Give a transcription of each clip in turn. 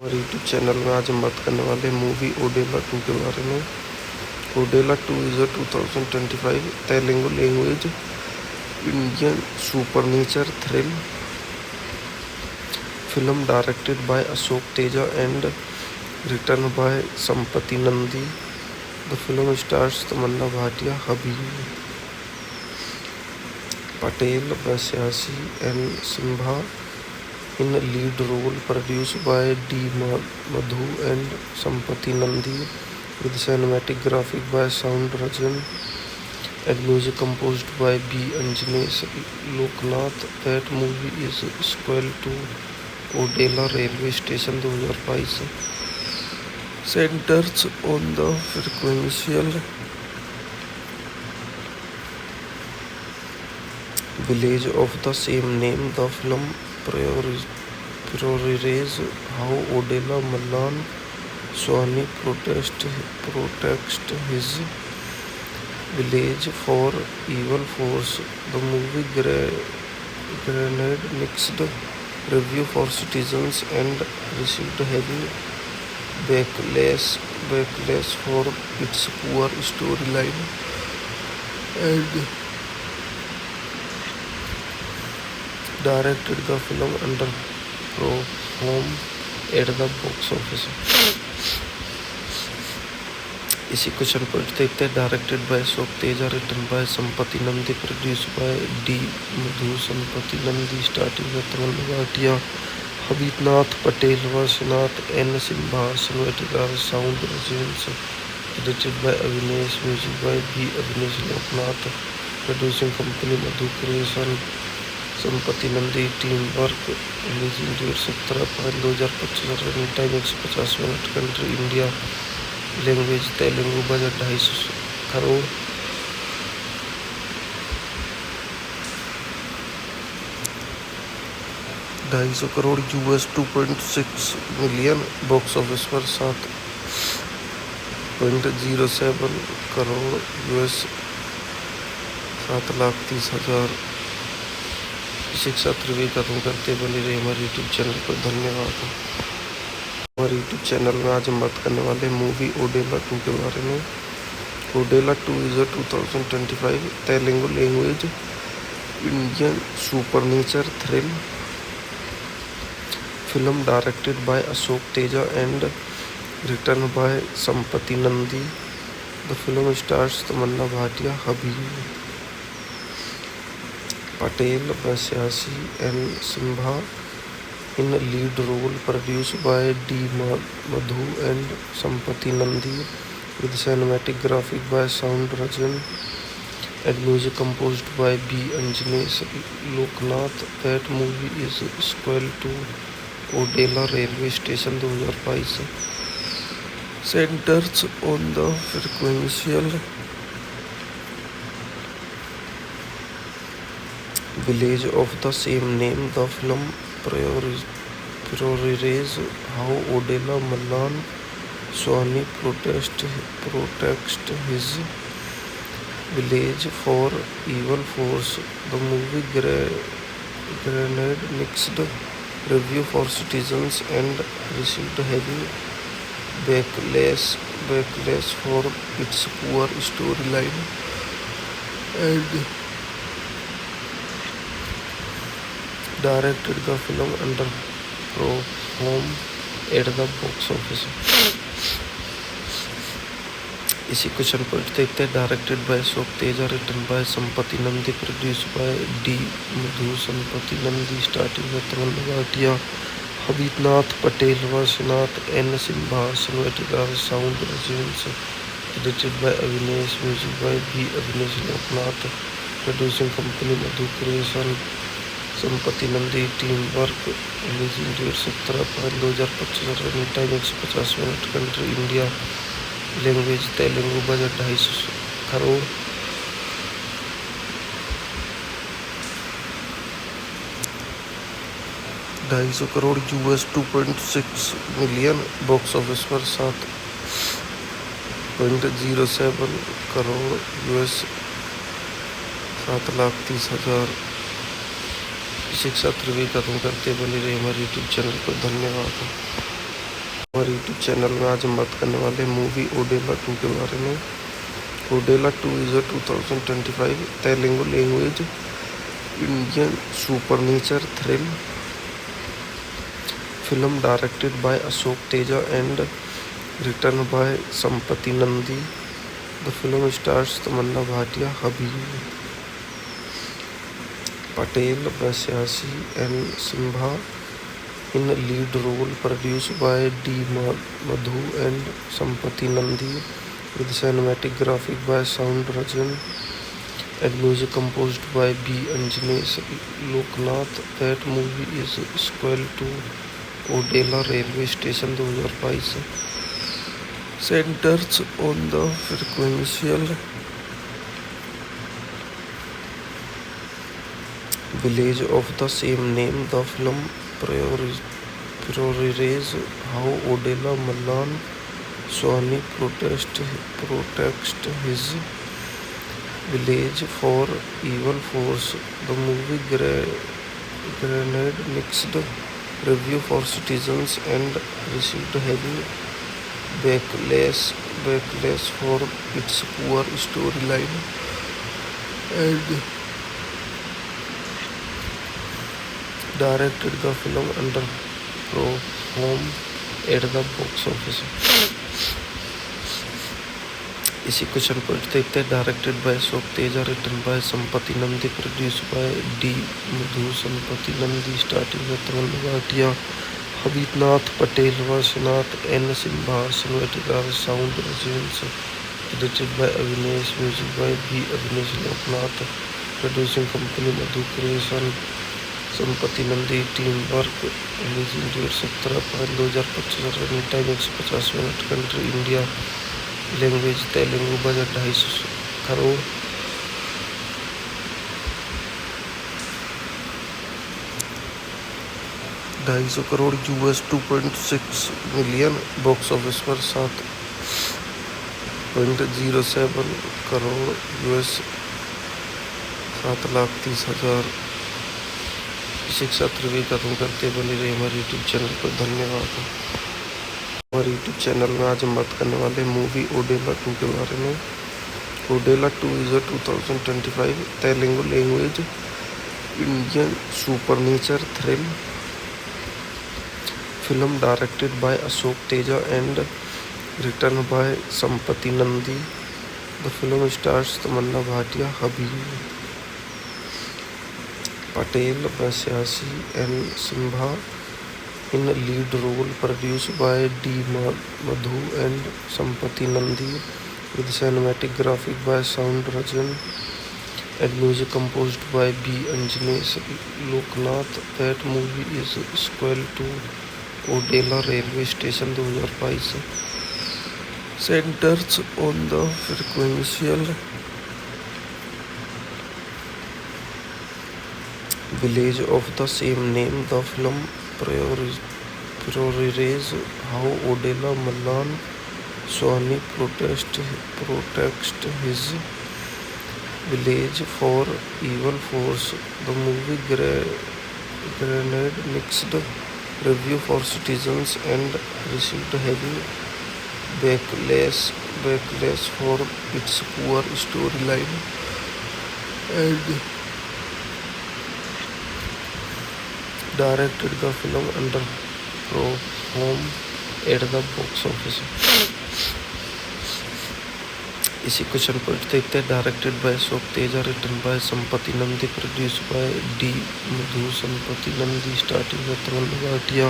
हमारे YouTube channel में आज हम बात करने वाले मूवी ओडेला 2 के बारे में। Odela 2 is a 2025 Telugu language Indian supernatural thrill film directed by Ashok Teja and written by Sampati Nandi. The film stars Tamanna Bhatia, Habib Patel, Vasyasi and Simha in lead role, produced by D. Madhu and Sampati Nandi, with cinematic graphic by Sound Rajan and music composed by B. Anjanesh Loknath. That movie is sequel to Odela railway station 2022 centers on the frequential village of the same name. The film portrays how Odela Mallan Swami protects his village for evil force. The movie garnered mixed review for citizens and received heavy backlash for its poor storyline and directed. The film underperformed at the box office. इसी question point देखते हैं। Directed by Ashok Teja, written by Sampath Nandi, produce by D Madhu. Sampath Nandi starting में Tamannaah Bhatia, हबीबनाथ Patel, वासनाथ N Simha, cinematic sound रजेंस, edited by Avinesh, music by B Avinesh Loknath, producing company Madhu creation, Sampath Nandi. Team work releasing date 17/5/2025, running time 150 minute. Country India, language Telugu. Budget 250 crore. US 2.6 million. Box office पर 7.07 crore US, 7,30,000। शिक्षा त्रिवी खत्म करते बने रहे हमारे YouTube channel पर। धन्यवाद। हमारे यूट्यूब चैनल में आज हम बात करने वाले मूवी ओडेला 2 के बारे में। Odela 2 is a 2025 Telugu language Indian supernatural thrill film directed by Ashok Teja and written by Sampati Nandi. The film stars Tamanna Bhatia, Habib Patel, Vasyasi and Simha in lead role, produced by D. Madhu and Sampati Nandi, with cinematic graphic by Sound Rajan and music composed by B. Anjanesh Loknath. That movie is sequel to Odela railway station 2022 centers on the frequential village of the same name. The film portrays how Odela Mallan Swami protects his village for evil force. The movie garnered mixed review for citizens and received heavy backlash for its poor storyline and directed the film underperformed at the box office. इसी question point देखते हैं। Directed by Ashok Teja, written by Sampath Nandi, produce by D Madhu. Sampath Nandi starting में Tamannaah Bhatia, हबीबनाथ Patel, वाशीनाथ N Simha, cinematography sound रजिंस, edited by Avinesh, music by B Avinesh Loknath, producing company Madhu creation. Sampath Nandi team work, releasing date 17/5/2025, running time 150 minute, country India, language Telugu, budget 250 crore. US, 2.6 million, box office पर 7.07 crore US, 7,30,000। शिक्षा त्रिवी खत्म करते बनी रही हमारे YouTube channel को। धन्यवाद। हमारे यूट्यूब चैनल में आज हम बात करने वाले मूवी ओडेला 2 के बारे में। Odela 2 is a 2025 Telugu language Indian supernatural thrill film directed by Ashok Teja and written by Sampath Nandi. The film stars Tamannaah Bhatia, Habib Patel, वैश्यासी N Simha in lead role, produced by D. Madhu and Sampati Nandi, with cinematic graphic by Sound Rajan and music composed by B. Anjanesh Loknath. That movie is sequel to Odela Railway Station 2022. Centers on the frequential village of the same name. The film priorities how Odela Mallan Swami protect his village for evil force. The movie granted mixed review for citizens and received heavy backlash for its poor storyline and directed the film underperformed at the box office. इसी question point देखते हैं। Directed by Ashok Teja, written by Sampath Nandi, produce by D Madhu. Sampath Nandi starting में Tamannaah Bhatia, हबीबनाथ Patel, वाशीनाथ N Simha, cinematography sound रजिंस, edited by Avinesh, music by B Avinesh Loknath, producing company Madhu creation. Sampath Nandi team work, releasing date 17/5/2025, running time 150 minute, country India, language Telugu, budget 250 crore. US, 2.6 million, box office पर 7.07 crore US, 7,30,000। शिक्षा त्रिवी खत्म करते बनी रही हमारे YouTube channel को। धन्यवाद। हमारे यूट्यूब चैनल में आज हम बात करने वाले मूवी ओडेला 2 के बारे में। Odela 2 is a 2025 Telugu language Indian supernatural thrill film directed by Ashok Teja and written by Sampath Nandi. The film stars Tamannaah Bhatia, Habib Patel, वैश्यासी N Simha in lead role, produced by D. Madhu and Sampati Nandi, with cinematic graphic by Sound Rajan and music composed by B. Anjanesh Loknath. That movie is sequel to Odela Railway Station 2022. Centers on the frequential village of the same name. The film priorities how Odela Mallan Swami protect his village for evil force. The movie granted mixed review for citizens and received heavy backlash for its poor storyline and directed the film underperformed at the box office. इसी question को देखते हैं. Directed by Ashok Teja, written by Sampath Nandi, produce by D Madhu. Sampath Nandi starting with Tamannaah Bhatia,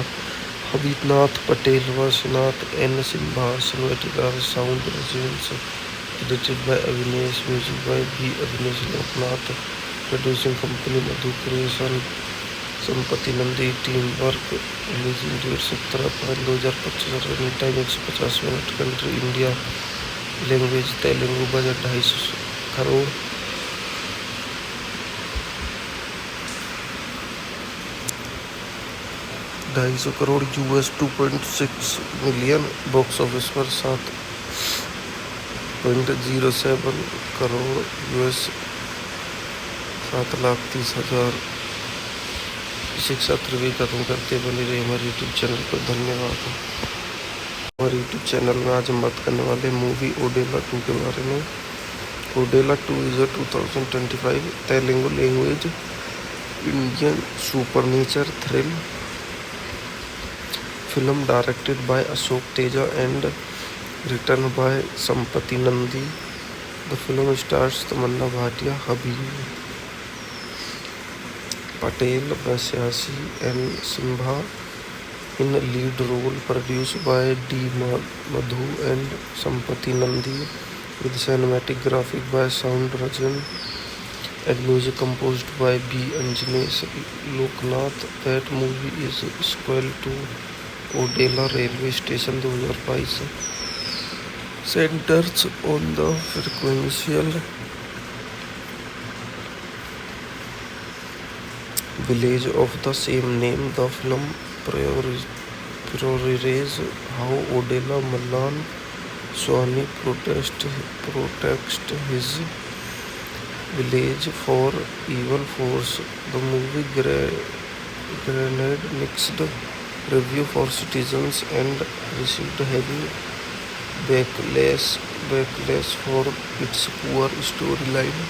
हबीबनाथ Patel, वाशीनाथ, N Simha, cinematography sound रजियंस, edited by Avinesh, music by B Avinesh Loknath, producing company Madhu creation. Sampath Nandi team work. Releasing date 17/5/2025. Running time 150 minute. Country India. Language Telugu. Budget 250 crore. $250 crore US 2.6 million. Box office पर 7.07 crore US 7,30,000. शिक्षा त्रिवी खत्म करते बने रहे हमारे YouTube channel पर. धन्यवाद. हमारे यूट्यूब चैनल में आज हम बात करने वाले मूवी ओडेला 2 के बारे में. Odela 2 is a 2025 Telugu language Indian supernatural thrill film directed by Ashok Teja and written by Sampati Nandi. The film stars Tamanna Bhatia, Habib Patel, Vasyasi and Simha in lead role. Produced by D. Madhu and Sampati Nandi, with cinematic graphic by Sound Rajan and music composed by B. Anjanesh Loknath. That movie is sequel to Odela railway station 2022. Centers on the frequential village of the same name. The film portrays how Odela Mallan Swami protects his village for evil force. The movie garnered mixed review for citizens and received heavy backlash for its poor storyline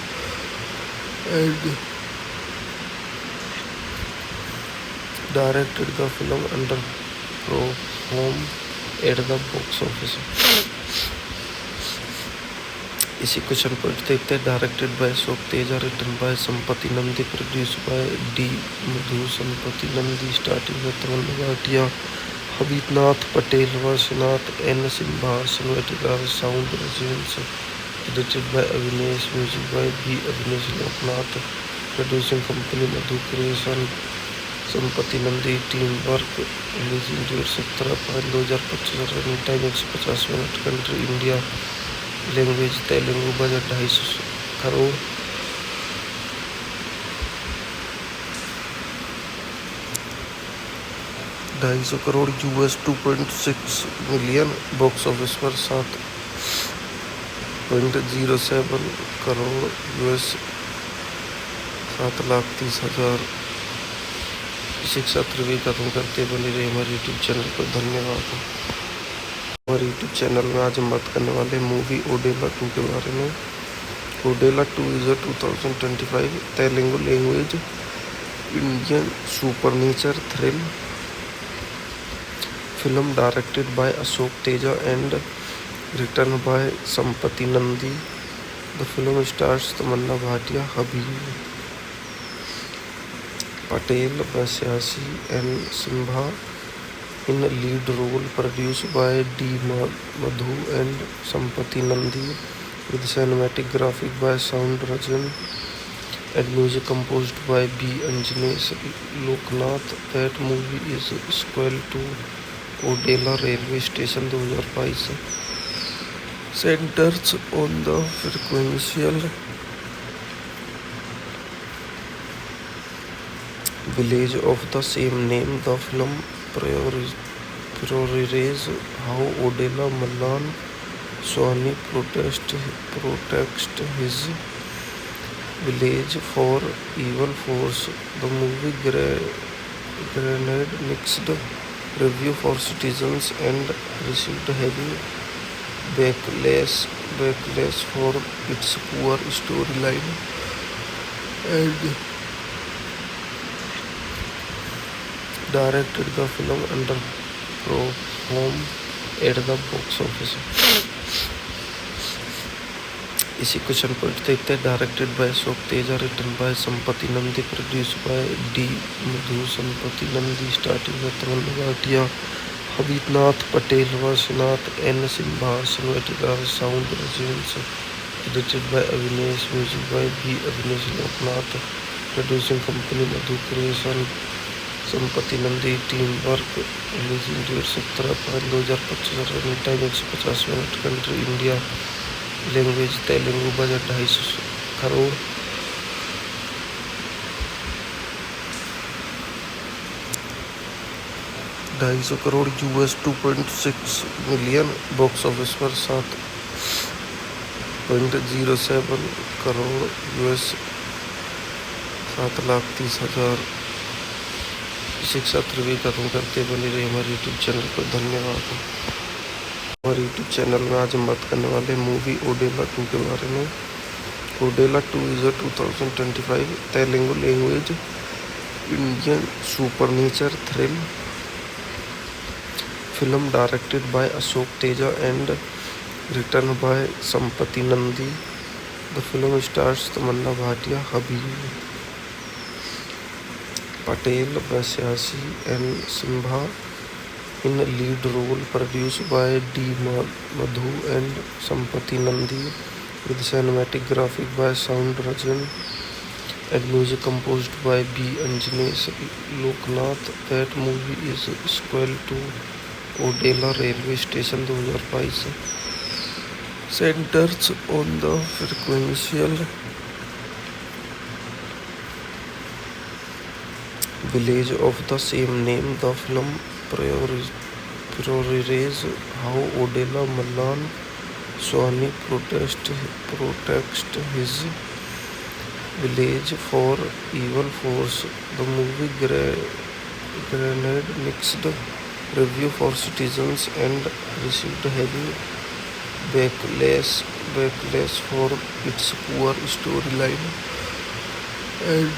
and directed. The film underperformed at the box office. इसी question को देखते हैं. Directed by Ashok Teja, written by Sampath Nandi, produce by D Madhu. Sampath Nandi starting with Tamannaah Bhatia, हबीबनाथ Patel, वाशीनाथ, N Simha, cinematography sound रजियंस, edited by Avinesh, music by B Avinesh Loknath, producing company Madhu creation. Sampath Nandi team work. Releasing date 17/5/2025. Running time 150 minute. Country India. Language Telugu. Budget 250 crore. $250 crore US 2.6 million. Box office पर 7.07 crore US 7,30,000. शिक्षा त्रिवी खत्म करते बने रहे हमारे YouTube channel पर. धन्यवाद. हमारे यूट्यूब चैनल में आज हम बात करने वाले मूवी ओडेला 2 के बारे में. Odela 2 is a 2025 Telugu language Indian supernatural thrill film directed by Ashok Teja and written by Sampati Nandi. The film stars Tamanna Bhatia, Habib Patel, Vasyasi and Simha in lead role. Produced by D. Madhu and Sampati Nandi, with cinematic graphic by Sound Rajan and music composed by B. Anjanesh Loknath. That movie is sequel to Odela railway station 2022. Centers on the frequential village of the same name. The film portrays how Odela Mallan Swami protects his village for evil force. The movie garnered mixed review for citizens and received heavy backlash for its poor storyline and directed the film underperformed at the box office. इसी question point देखते हैं। Directed by Ashok Teja, written by Sampath Nandi, produce by D Madhu. Sampath Nandi starting में Tamannaah Bhatia, हबीबनाथ Patel, वासनाथ N Simha, cinematography sound रजिंस, edited by Avinesh, music by B Avinesh Loknath, producing company Madhu creation. Sampath Nandi team work, releasing date 17/5/2025, running time 150 minute, country India, language Telugu, budget 250 crore. $250 crore US, 2.6 million. Box office पर 7.07 crore US, 7,30,000। शिक्षा त्रिवी खत्म करते बनी रही हमारे YouTube channel पर। धन्यवाद। हमारे यूट्यूब चैनल में आज हम बात करने वाले मूवी ओडेला 2 के बारे में। Odela 2 is a 2025 Telugu language Indian supernatural thriller film directed by Ashok Teja and written by Sampath Nandi. The film stars Tamannaah Bhatia, Habib Patel, वैश्यासी N Simha in lead role, produced by D. Madhu and Sampati Nandi, with cinematic graphic by Sound Rajan and music composed by B. Anjanesh Loknath. That movie is sequel to Odela Railway Station 2022. Centers on the frequential village of the same name. The film priorities how Odela Mallan Swami protects his village for evil force. The movie garnered mixed review for citizens and received heavy backlash for its poor storyline and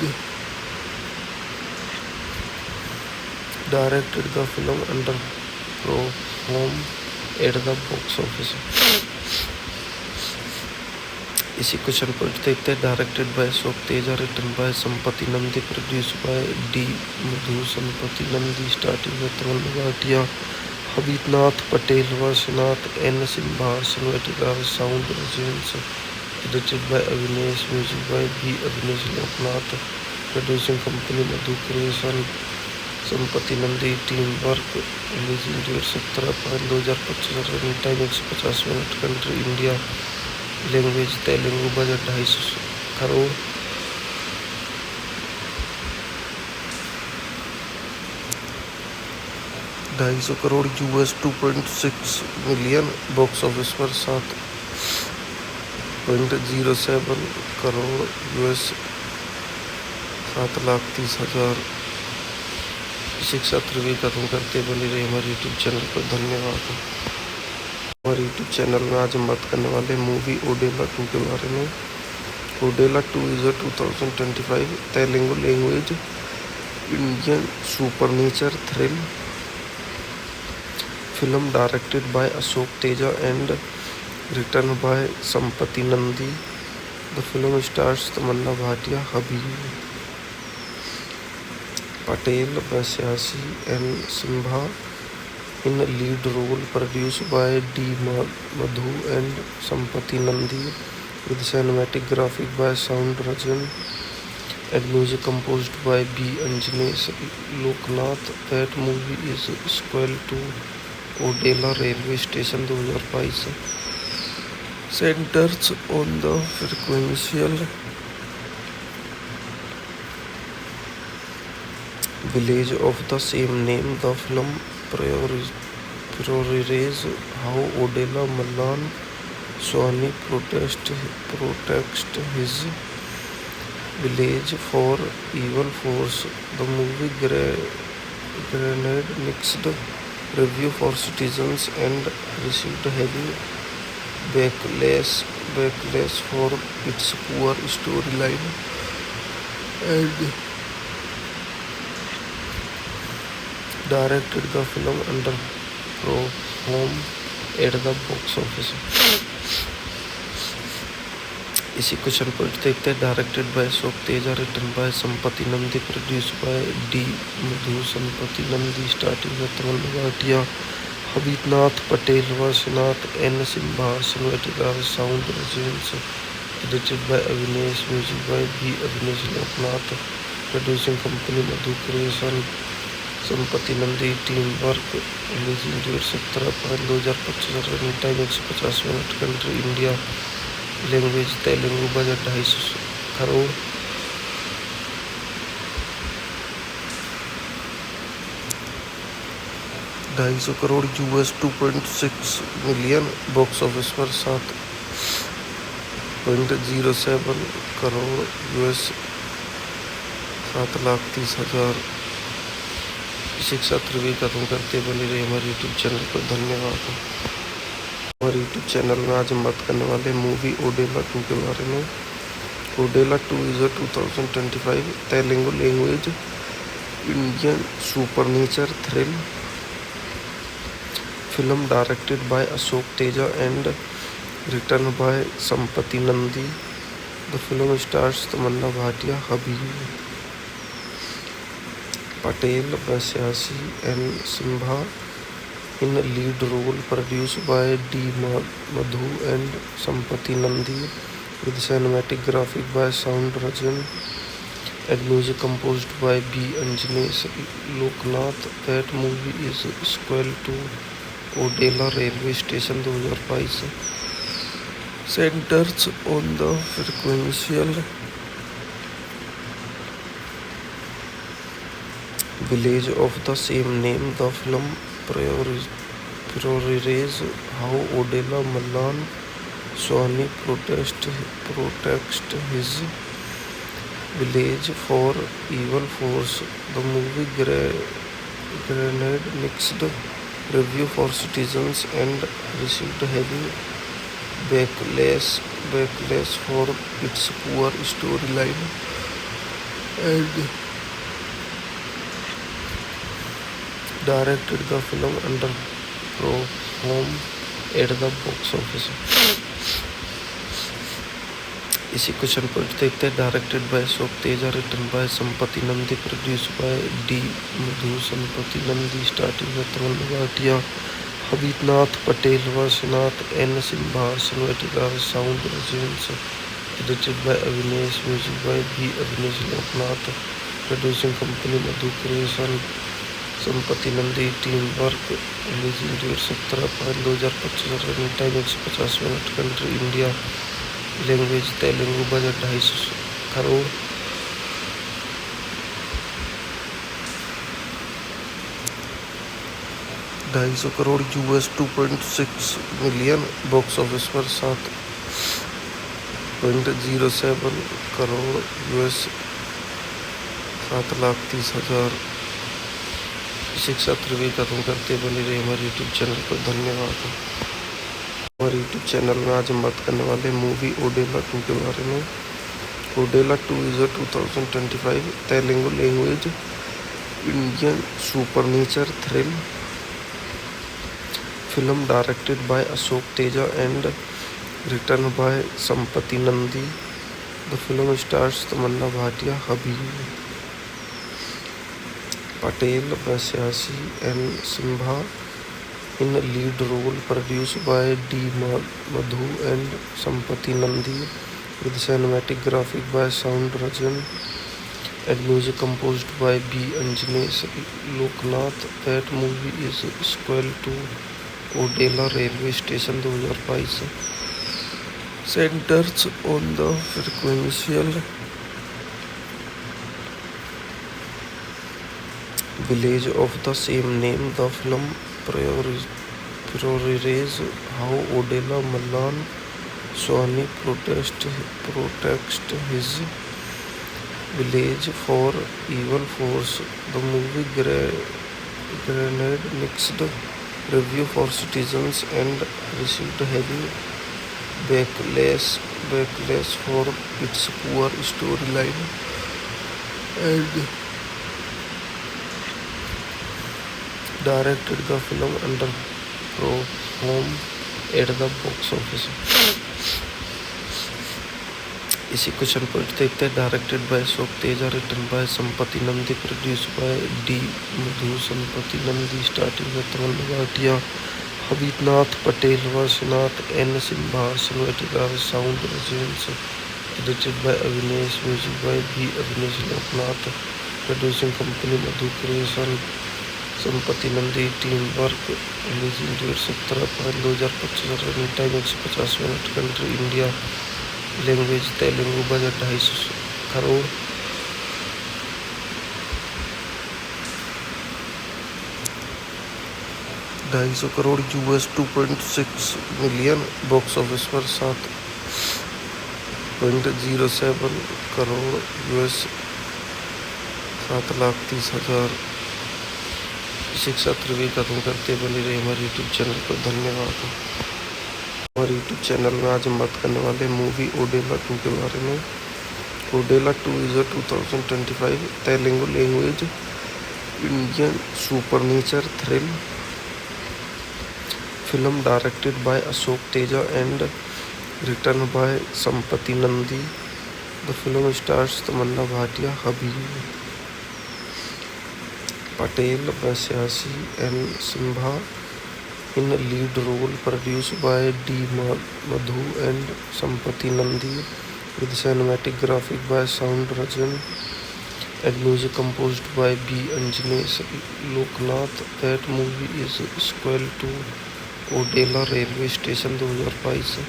directed the film underperformed at the box office. इसी question point देखते हैं। Directed by Ashok Teja, written by Sampath Nandi, produce by D Madhu. Sampath Nandi starting में Tamannaah Bhatia, हबीबनाथ Patel, वासनाथ N Simha, cinematography sound रजिंस, edited by Avinesh, music by B Avinesh Loknath, producing company Madhu creation. Sampath Nandi team work, releasing date 17/5/2025, running time 150 minute, country India, language Telugu, budget 250 crore. $250 crore US, 2.6 million. Box office पर 7.07 crore US, 7,30,000। शिक्षा त्रिवी खत्म करते बनी रही हमारे YouTube channel पर। धन्यवाद। हमारे यूट्यूब चैनल में आज हम बात करने वाले मूवी ओडेला 2 के बारे में। Odela 2 is a 2025 Telugu language Indian supernatural thriller film directed by Ashok Teja and written by Sampath Nandi. The film stars Tamannaah Bhatia, Habib Patel, वैश्यासी N Simha in lead role, produced by D. Madhu and Sampati Nandi, with cinematic graphic by Sound Rajan and music composed by B. Anjanesh Loknath. That movie is sequel to Odela Railway Station 2022. Centers on the frequential village of the same name. The film priorities how Odela Mallan Swami protects his village for evil force. The movie garnered mixed review for citizens and received heavy backlash for its poor storyline and directed the film underperformed at the box office. इसी question को देखते हैं। Directed by Ashok Teja, written by Sampath Nandi, produce by D Madhu, Sampath Nandi, starting में Tamannaah Bhatia, हबीबनाथ Patel, वाशीनाथ, N Simha, cinematography sound residence, edited by Avinesh, music by B Avinesh Loknath, producing company Madhu creation, Sampath Nandi, team work, releasing date 17/5/2025, running time 150 minute, country India, language Telugu, budget 250 crore. $250 US, 2.6 million, box office पर 7.07 crore US, 7,30,000। शिक्षा त्रिवी खत्म करते बने रहे हमारे YouTube channel पर। धन्यवाद। हमारे यूट्यूब चैनल में आज हम बात करने वाले मूवी ओडेला 2 के बारे में। Odela 2 is a 2025 Telugu language Indian supernatural thriller film directed by Ashok Teja and written by Sampath Nandi. The film stars Tamannaah Bhatia, हबीब पटेल, वैश्यासी N Simha in lead role, produced by D. Madhu and Sampati Nandi, with cinematic graphic by Sound Rajan and music composed by B. Anjanesh Loknath. That movie is sequel to Odela Railway Station 2022. Centers on the frequential village of the same name. The film priorities how Odela Mallan Swami protect his village for evil force. The movie garnered mixed review for citizens and received heavy backlash for its poor storyline and directed the film underperformed at the box office. इसी question को देखते हैं। Directed by Ashok Teja, written by Sampath Nandi, produce by D Madhu, Sampath Nandi, starting में Tamannaah Bhatia, हबीबनाथ Patel, वाशीनाथ, N Simha, cinematography sound residence, edited by Avinesh, music by B Avinesh Loknath, producing company Madhu creation, Sampath Nandi, team work, releasing date 17/5/2025, running time 150 minute, country India, language Telugu, budget 250 crore. $250 US, 2.6 million, box office पर 7.07 crore US, 7,30,000। शिक्षा त्रिवी खत्म करते बने रहे हमारे YouTube channel पर। धन्यवाद। हमारे यूट्यूब चैनल में आज हम बात करने वाले मूवी ओडेला 2 के बारे में। Odela 2 is a 2025 Telugu language Indian supernatural thriller film directed by Ashok Teja and written by Sampath Nandi. The film stars Tamannaah Bhatia, हबीब पटेल, वैश्यासी N Simha in lead role, produced by D. Madhu and Sampati Nandi, with cinematic graphic by Sound Rajan and music composed by B. Anjanesh Loknath. That movie is sequel to Odela Railway Station 2022. Centers on the frequential village of the same name. The film priorities how Odela Mallan Swami protect his village for evil force. The movie garnered mixed review for citizens and received heavy backlash for its poor storyline and directed the film underperformed at the box office. इसी question point देखते हैं। Directed by Ashok Teja, written by Sampath Nandi, produce by D Madhu. Sampath Nandi starting में Tamannaah Bhatia, हबीबनाथ Patel, वासनाथ N Simha, cinematography sound residence, edited by Avinesh, music by B Avinesh Loknath, producing company Madhu creation. Sampath Nandi team work, releasing date 17/5/2025, running time 150 minute, country India, language Telugu, budget 250 crore. US, 2.6 million, box office पर 7.07 crore US, 7,30,000। शिक्षा त्रिवी खत्म करते बनी रही हमारे YouTube channel पर। धन्यवाद। हमारे यूट्यूब चैनल में आज हम बात करने वाले मूवी ओडेला 2 के बारे में। Odela 2 is a 2025 Telugu language Indian supernatural thrill film directed by Ashok Teja and written by Sampati Nandi. The film stars Tamanna Bhatia, Habib Patel, Vasyasi and Simha in lead role, produced by D. Madhu and Sampati Nandi, with cinematic graphic by Sound Rajan and music composed by B. Anjanesh Loknath. That movie is sequel to Odela railway station 2022,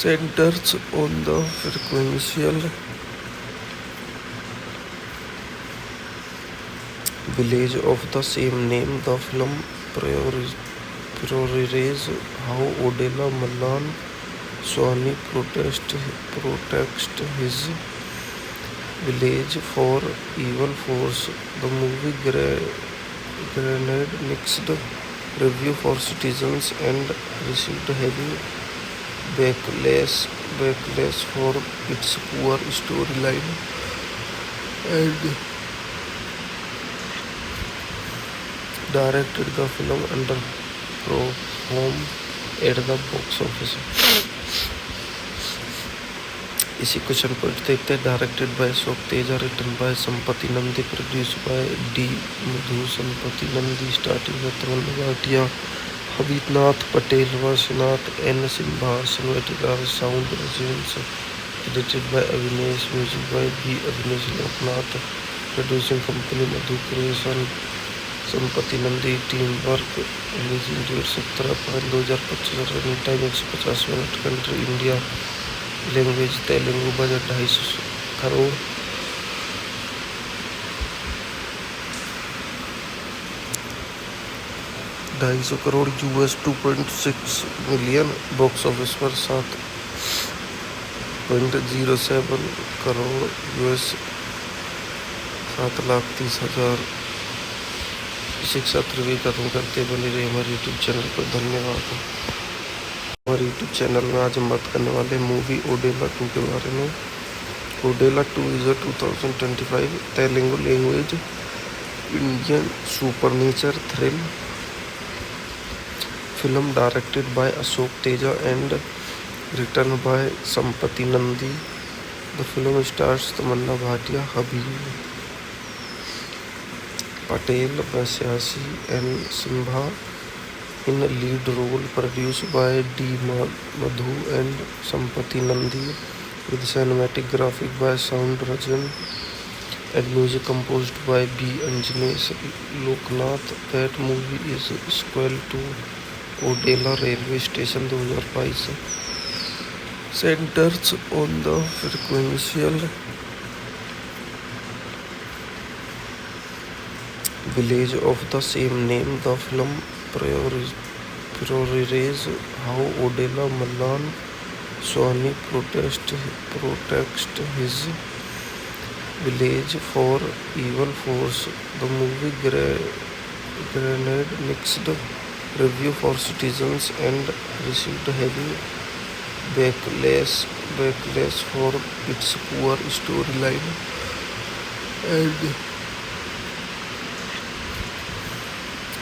centers on the frequential village of the same name. The film portrays how Odela Mallan Swami protects his village for evil force. The movie granted mixed review for citizens and received heavy backlash for its poor storyline and directed the film underperformed at the box office. इसी question point देखते हैं। Directed by Ashok Teja, written by Sampath Nandi, produce by D Madhu. Sampath Nandi starting में Tamannaah Bhatia, हबीबनाथ Patel, वासनाथ N Simha, cinematography sound residence, edited by Avinesh, music by B Avinesh Loknath, producing company Madhu creation. Sampath Nandi team work, releasing date 17/5/2025, running time 150 minute, country India, language Telugu, budget 250 crore. US, 2.6 million, box office पर 7.07 crore US, 7,30,000। शिक्षा त्रिवी खत्म करते बनी रही हमारे YouTube channel पर। धन्यवाद। हमारे यूट्यूब चैनल में आज हम बात करने वाले मूवी ओडेला 2 के बारे में। Odela 2 is a 2025 Telugu language Indian supernatural thrill film directed by Ashok Teja and written by Sampati Nandi. The film stars Tamanna Bhatia, Habib Patel, Vasyasi and Simha in lead role, produced by D. Madhu and Sampati Nandi, with cinematic graphic by Sound Rajan and music composed by B. Anjanesh Loknath. That movie is sequel to Odela railway station 2022, centers on the frequential village of the same name. The film portrays how Odela Mallan Swami protects his village for evil force. The movie granted mixed review for citizens and received heavy backlash for its poor storyline and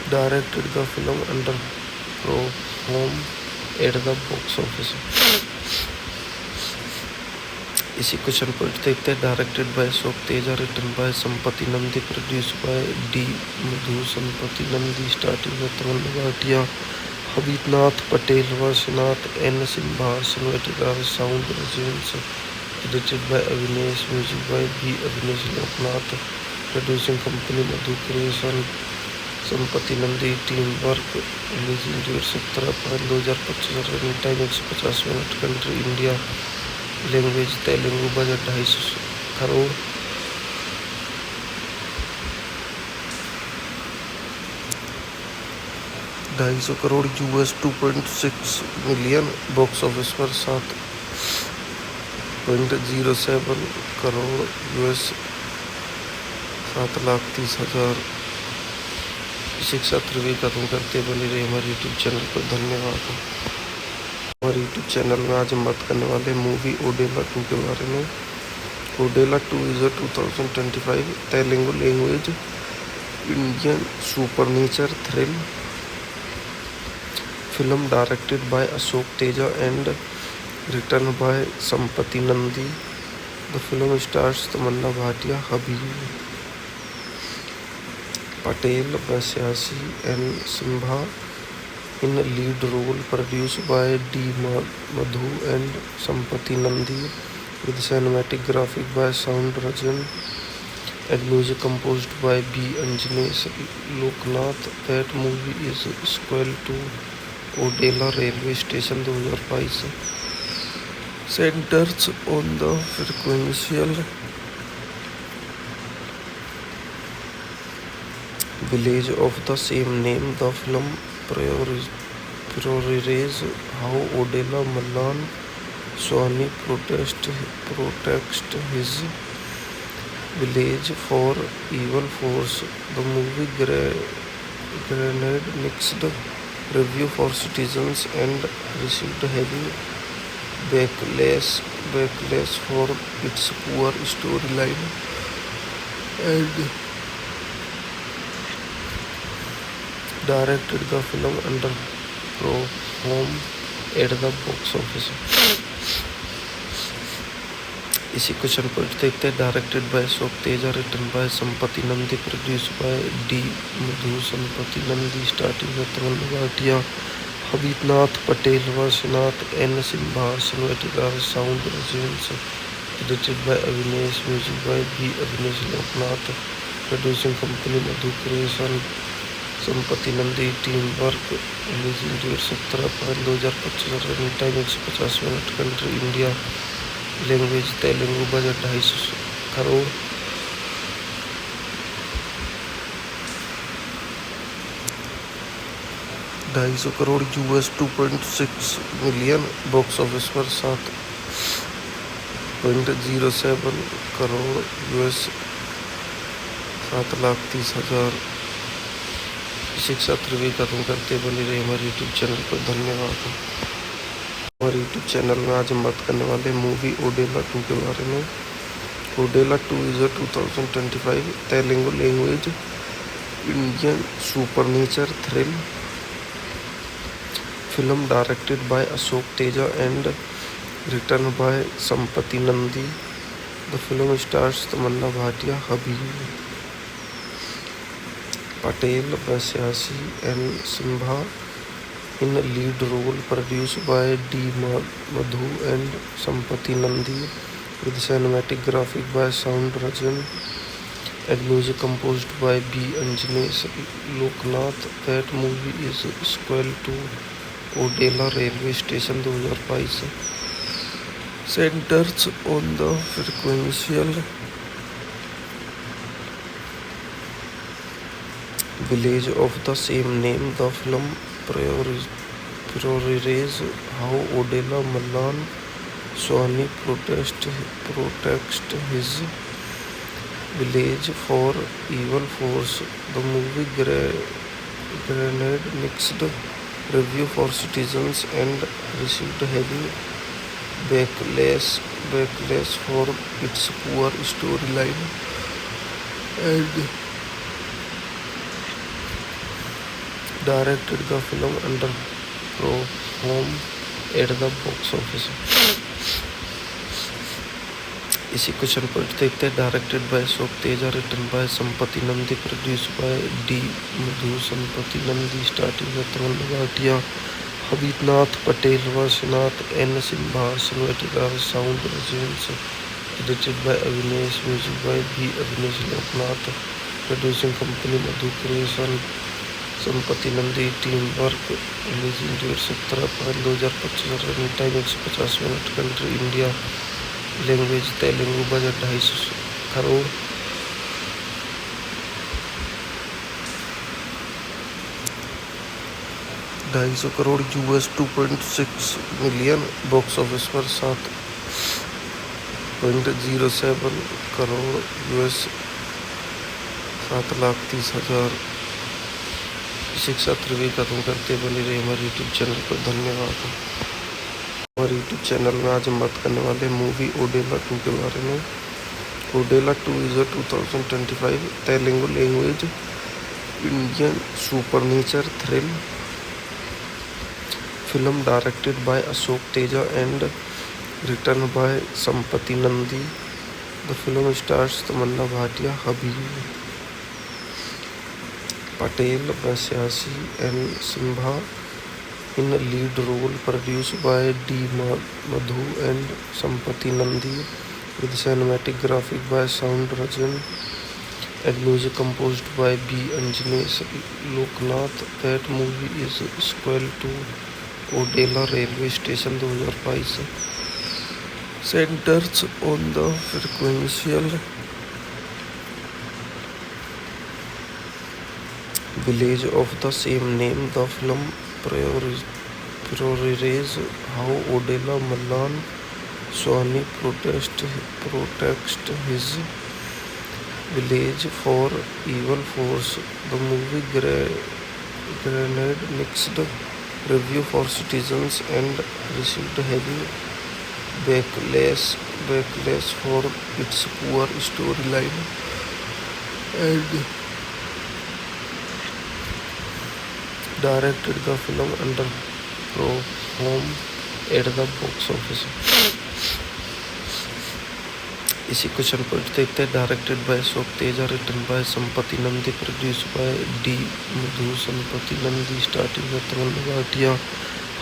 directed the film under performed at the box office. इसी question को देखते हैं. Directed by Ashok Teja, written by Sampath Nandi, produce by D Madhu. Sampath Nandi starting में Tamannaah Bhatia, हबीबनाथ Patel, वाशीनाथ, N Simha, cinematography sound रजियंस, edited by Avinesh, music by B Avinesh Loknath, producing company Madhu creation. Sampath Nandi team work. Releasing date 17/5/2025. Running time 150 minute. Country India. Language Telugu. Budget 250 crore. $250 crore US 2.6 million. Box office पर 7.07 crore US 7,30,000. शिक्षा त्रिवी खत्म करते बनी रही हमारे YouTube channel पर. धन्यवाद. हमारे यूट्यूब चैनल में आज हम बात करने वाले मूवी ओडेला 2 के बारे में. Odela 2 is a 2025 Telugu language Indian supernatural thrill film directed by Ashok Teja and written by Sampati Nandi. The film stars Tamanna Bhatia, Habib Patel, Vasyasi and Simbha in lead role. Produced by D. Madhu and Sampati Nandi, with cinematic graphic by Sound Rajan and music composed by B. Anjanesh Loknath. That movie is sequel to Odela railway station 2022. Centers on the frequential village of the same name. The film portrays how Odela Mallan Swami protects his village for evil force. The movie garnered mixed review for citizens and received heavy backlash for its poor storyline and directed the film underperformed at the box office. इसी question को देखते हैं. Directed by Ashok Teja, written by Sampath Nandi, produce by D Madhu. Sampath Nandi starting में Tamannaah Bhatia, हबीबनाथ Patel, वाशीनाथ, N Simha, cinematography sound रजियंस, edited by Avinesh, music by B Avinesh Loknath, producing company Madhu creation. Sampath Nandi team work. Releasing date 17/5/2025. Running time 150 minute. Country India. Language Telugu. Budget 250 crore. $250 crore US 2.6 million. Box office पर 7.07 crore US 7,30,000. शिक्षा त्रिवी खत्म करते बनी रही हमारे YouTube channel पर. धन्यवाद. हमारे यूट्यूब चैनल में आज हम बात करने वाले मूवी ओडेला 2 के बारे में. Odela 2 is a 2025 Telugu language Indian supernatural thrill film directed by Ashok Teja and written by Sampati Nandi. The film stars Tamanna Bhatia, Habib Patel, Vasyasi and Simbha in lead role. Produced by D. Madhu and Sampati Nandi, with cinematic graphic by Sound Rajan and music composed by B. Anjanesh Loknath. That movie is sequel to Odela railway station 2022. Centers on the frequential village of the same name. The film portrays how Odela Mallan Swami protects his village for evil force. The movie garnered mixed review for citizens and received heavy backlash for its poor storyline and directed the film underperformed at the box office. इसी question पर देखते हैं। Directed by Ashok Teja, written by Sampath Nandi, produce by D Madhu Sampath Nandi, starting में Tamannaah Bhatia, हबीबनाथ Patel, वाशीनाथ N Simha, cinematographer sound रजेंस, edited by Avinesh, music by B Avinesh Loknath, producing company Madhu creation, Sampath Nandi, team work, releasing date 17/5/2025, running time 150 minute, country India, language Telugu, budget 250 crore. $250 crore US, 2.6 million, box office पर 7.07 crore US, 7,30,000। शिक्षा त्रिवी खत्म करते बनी रही हमारे YouTube channel पर। धन्यवाद। हमारे यूट्यूब चैनल में आज हम बात करने वाले मूवी ओडेला 2 के बारे में। Odela 2 is a 2025 Telugu language Indian supernatural thrill film directed by Ashok Teja and written by Sampati Nandi. The film stars Tamanna Bhatia, Habib Patel, Vasyasi and Simha in a lead role, produced by D. Madhu and Sampati Nandi, with cinematic graphic by Sound Rajan and music composed by B. Anjanesh Loknath. That movie is sequel to Odela railway station 2022, centers on the frequential village of the same name. The film portrays how Odela Mallan Swami protects his village for evil force. The movie granted mixed review for citizens and received heavy backlash for its poor storyline and directed the film underperformed at the box office. इसी question पर देखते हैं। Directed by Ashok Teja, written by Sampath Nandi, produce by D Madhu Sampath Nandi, starting में Tamannaah Bhatia,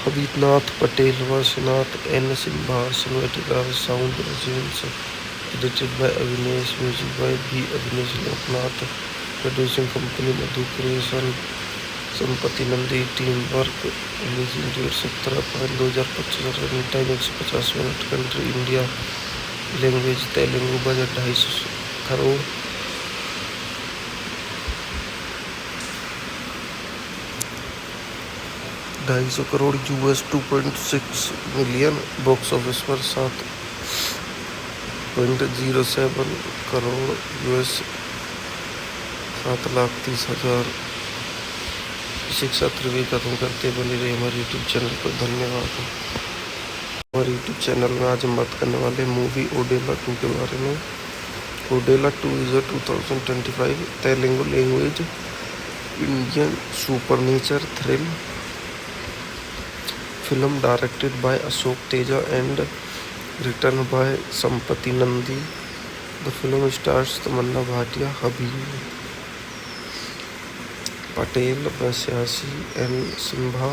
हबीबनाथ Patel, वाशीनाथ N Simha, cinematographer sound रजेंस, edited by Avinesh, music by B Avinesh Loknath, producing company Madhu creation, Sampath Nandi, team work, releasing date 17/5/2025, running time 150 minute, country India, language Telugu, budget 250 crore. $250 crore US, 2.6 million, box office पर 7.07 crore US, 7,30,000। शिक्षा त्रिवी खत्म करते बनी रही हमारे YouTube channel पर। धन्यवाद। हमारे यूट्यूब चैनल में आज हम बात करने वाले मूवी ओडेला 2 के बारे में। Odela 2 is a 2025 Telugu language Indian supernatural thrill film directed by Ashok Teja and written by Sampati Nandi. The film stars Tamanna Bhatia, Habib Patel, Vasyasi and Simha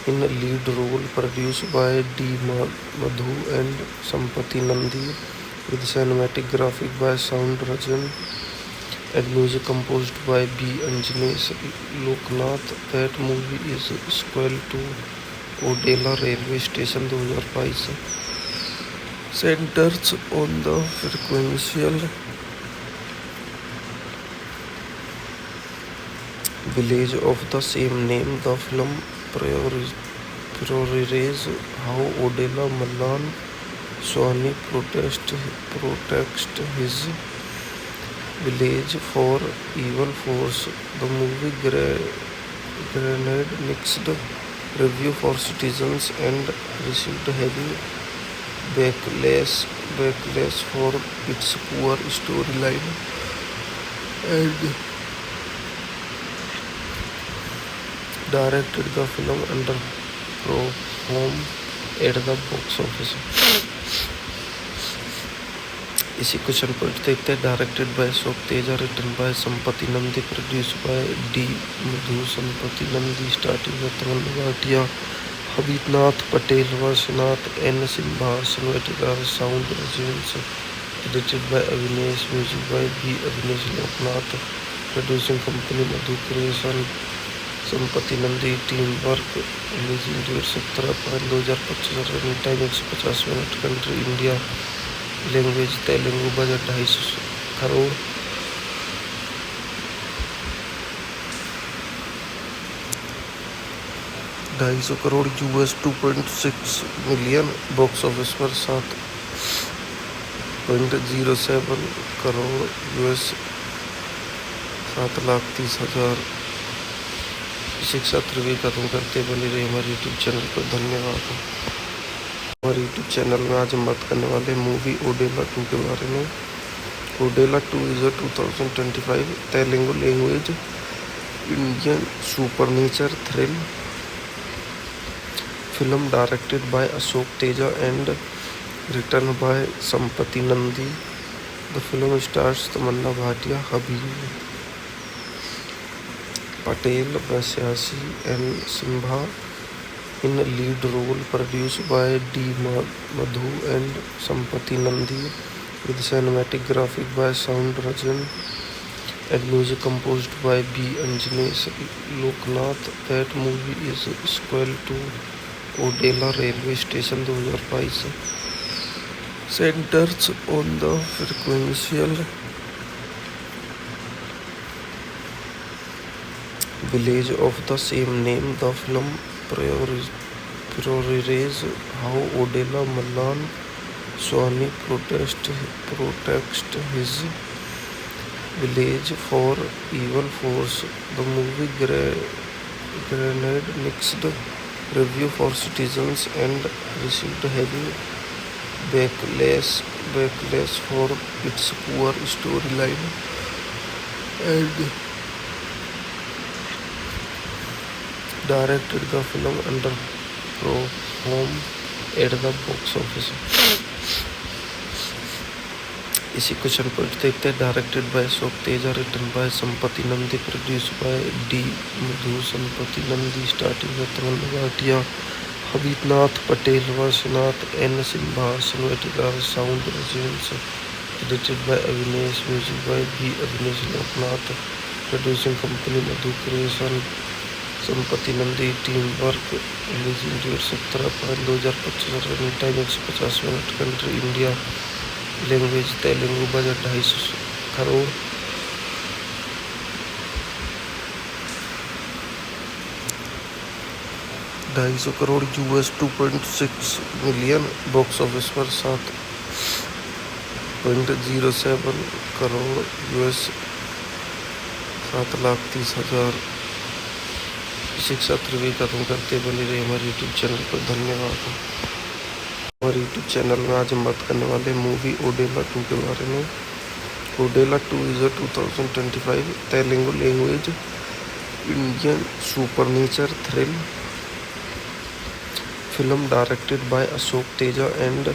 in a lead role, produced by D. Madhu and Sampati Nandi, with cinematic graphic by Sound Rajan and music composed by B. Anjanesh Loknath. That movie is sequel to Odela railway station 2022, centers on the frequential village of the same name. The film portrays how Odela Mallan Swami protects his village for evil force. The movie granted mixed review for citizens and received heavy backlash for its poor storyline and directed the film underperformed at the box office. इसी question को देखते हैं. Directed by Ashok Teja, written by Sampath Nandi, produce by D Madhu. Sampath Nandi starting with Tamannaah Bhatia, हबीबनाथ Patel, वासनाथ, N Simha, cinematographer sound रजियंस, edited by Avinesh, music by B Avinesh Loknath, producing company Madhu creation. Sampath Nandi team work. Releasing date 17/5/2025. Running time 150 minute. Country India. Language Telugu. Budget 250 crore. $250 crore US 2.6 million. Box office पर 7.07 crore US 7,30,000. शिक्षा त्रिवी खत्म करते बनी रही हमारे YouTube channel पर. धन्यवाद. हमारे यूट्यूब चैनल में आज हम बात करने वाले मूवी ओडेला 2 के बारे में. Odela 2 is a 2025 Telugu language Indian supernatural thrill film directed by Ashok Teja and written by Sampati Nandi. The film stars Tamanna Bhatia, Habib Patel, Vasyasi and Simha in lead role. Produced by D. Madhu and Sampati Nandi, with cinematic graphic by Sound Rajan and music composed by B. Anjanesh Loknath. That movie is sequel to Odela railway station 2022. Centers on the frequential village of the same name. The film portrays how Odela Mallan Swami protects his village for evil force. The movie garnered mixed review for citizens and received heavy backlash for its poor storyline and directed. The film underperformed at the box office. इसी question को देखते हैं. Directed by Ashok Teja, written by Sampath Nandi, produce by D Madhu. Sampath Nandi starting with Tamannaah Bhatia, हबीबनाथ Patel, वासनाथ, N Simha, cinematographer sound रजियंस, edited by Avinesh, music by B Avinesh Loknath, producing company Madhu creation. Sampath Nandi team work. Releasing date 17/5/2025. Running time 150 minute. Country India. Language Telugu. Budget 250 crore. $250 crore US 2.6 million. Box office पर 7.07 crore US 7,30,000. शिक्षा त्रिवी खत्म करते बनी रही हमारे YouTube channel पर. धन्यवाद. हमारे यूट्यूब चैनल में आज हम बात करने वाले मूवी ओडेला 2 के बारे में. Odela 2 is a 2025 Telugu language Indian supernatural thrill film directed by Ashok Teja and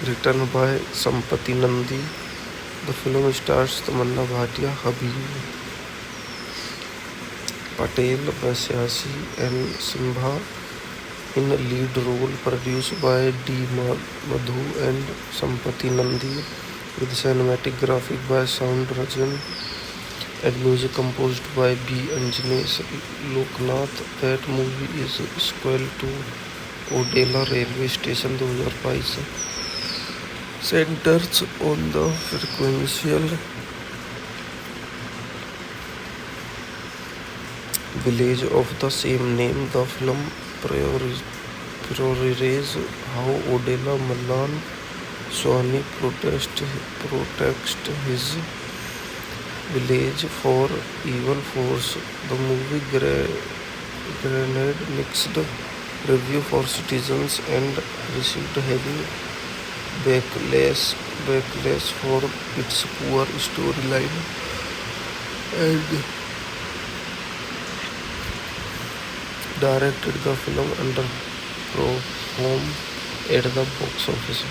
written by Sampati Nandi. The film stars Tamanna Bhatia, Habib Patel, Vasyasi and Simha in lead role. Produced by D. Madhu and Sampati Nandi, with cinematic graphic by Sound Rajan and music composed by B. Anjanesh Loknath. That movie is sequel to Odela railway station 2022. Centers on the frequential village of the same name. The film portrays how Odela Mallan Swami protects his village for evil force. The movie garnered mixed review for citizens and received heavy backlash for its poor storyline and directed the film underperformed at the box office.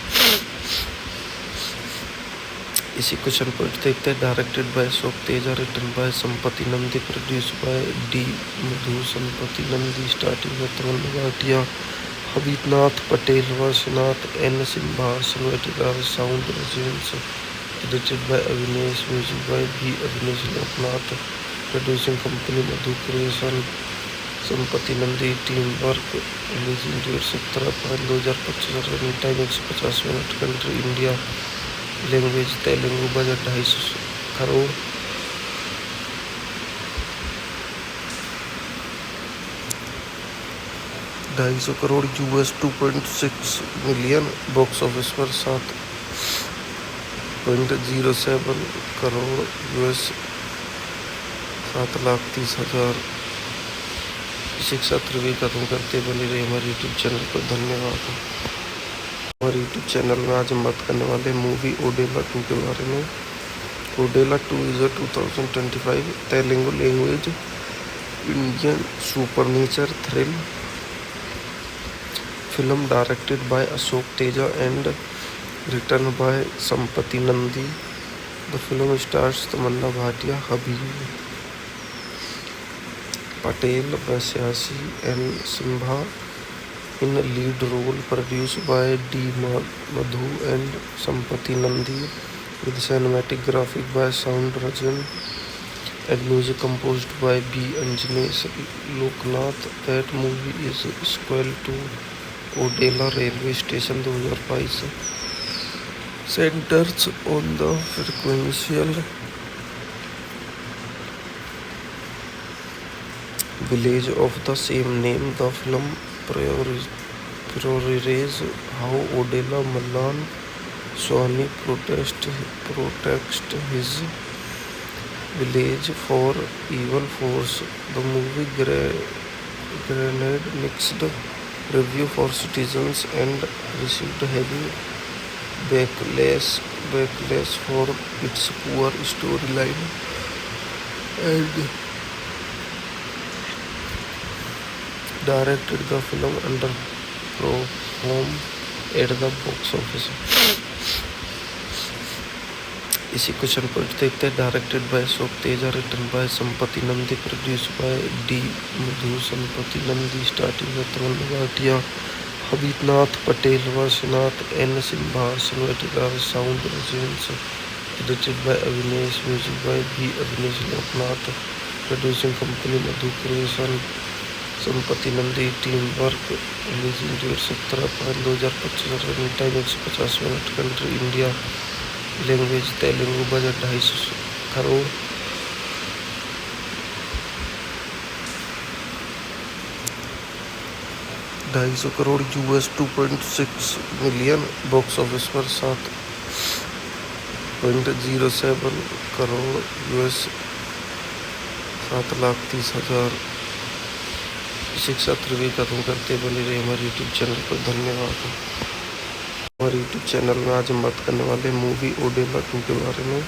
इसी question point देखते हैं। Directed by Ashok Teja, written by Sampath Nandi, produce by D Madhu. Sampath Nandi starting में तमन भाटिया, हबीबनाथ पटेल, वर्षनाथ, N Simha, cinematography sound residence, edited by Avinesh, music by B Avinesh Loknath, producing company Madhu creation. Sampath Nandi team work, releasing date 17/5/2025, running time 150 minute, country India, language Telugu, budget 250 crore. $250 US, 2.6 million, box office पर 7.07 crore US, 7,30,000। शिक्षा त्रिवी खत्म करते बनी रही हमारे YouTube channel पर। धन्यवाद। हमारे यूट्यूब चैनल में आज हम बात करने वाले मूवी ओडेला 2 के बारे में। Odela 2 is a 2025 Telugu language Indian supernatural thrill film directed by Ashok Teja and written by Sampati Nandi. The film stars Tamanna Bhatia, Habib Patel, Vasyasi and Simha in lead role, produced by D. Madhu and Sampati Nandi, with cinematic graphic by Sound Rajan and music composed by B. Anjanesh Loknath. That movie is sequel to Odela railway station 2022, centers on the frequential village of the same name. The film prioritizes how Odela Mallan Swami protects his village for evil force. The movie granted mixed review for citizens and received heavy backlash for its poor storyline and directed the film underperformed at the box office. इसी question point देखते हैं। Directed by Ashok Teja, written by Sampath Nandi, produce by D Madhu. Sampath Nandi starting में तमन भाटिया, हबीबनाथ पटेल, वर्षनाथ, N Simha, cinematography sound residence, edited by Avinesh, music by B Avinesh Loknath, producing company Madhu creation. Sampath Nandi team work, releasing date 17/5/2025, running time 150 minute, country India, language Telugu, budget 250 crore. $250 US, 2.6 million, box office पर 7.07 crore US, 7,30,000। शिक्षा त्रिवी खत्म करते बनी रही हमारे YouTube channel पर। धन्यवाद। हमारे यूट्यूब चैनल में आज हम बात करने वाले मूवी ओडेला 2 के बारे में।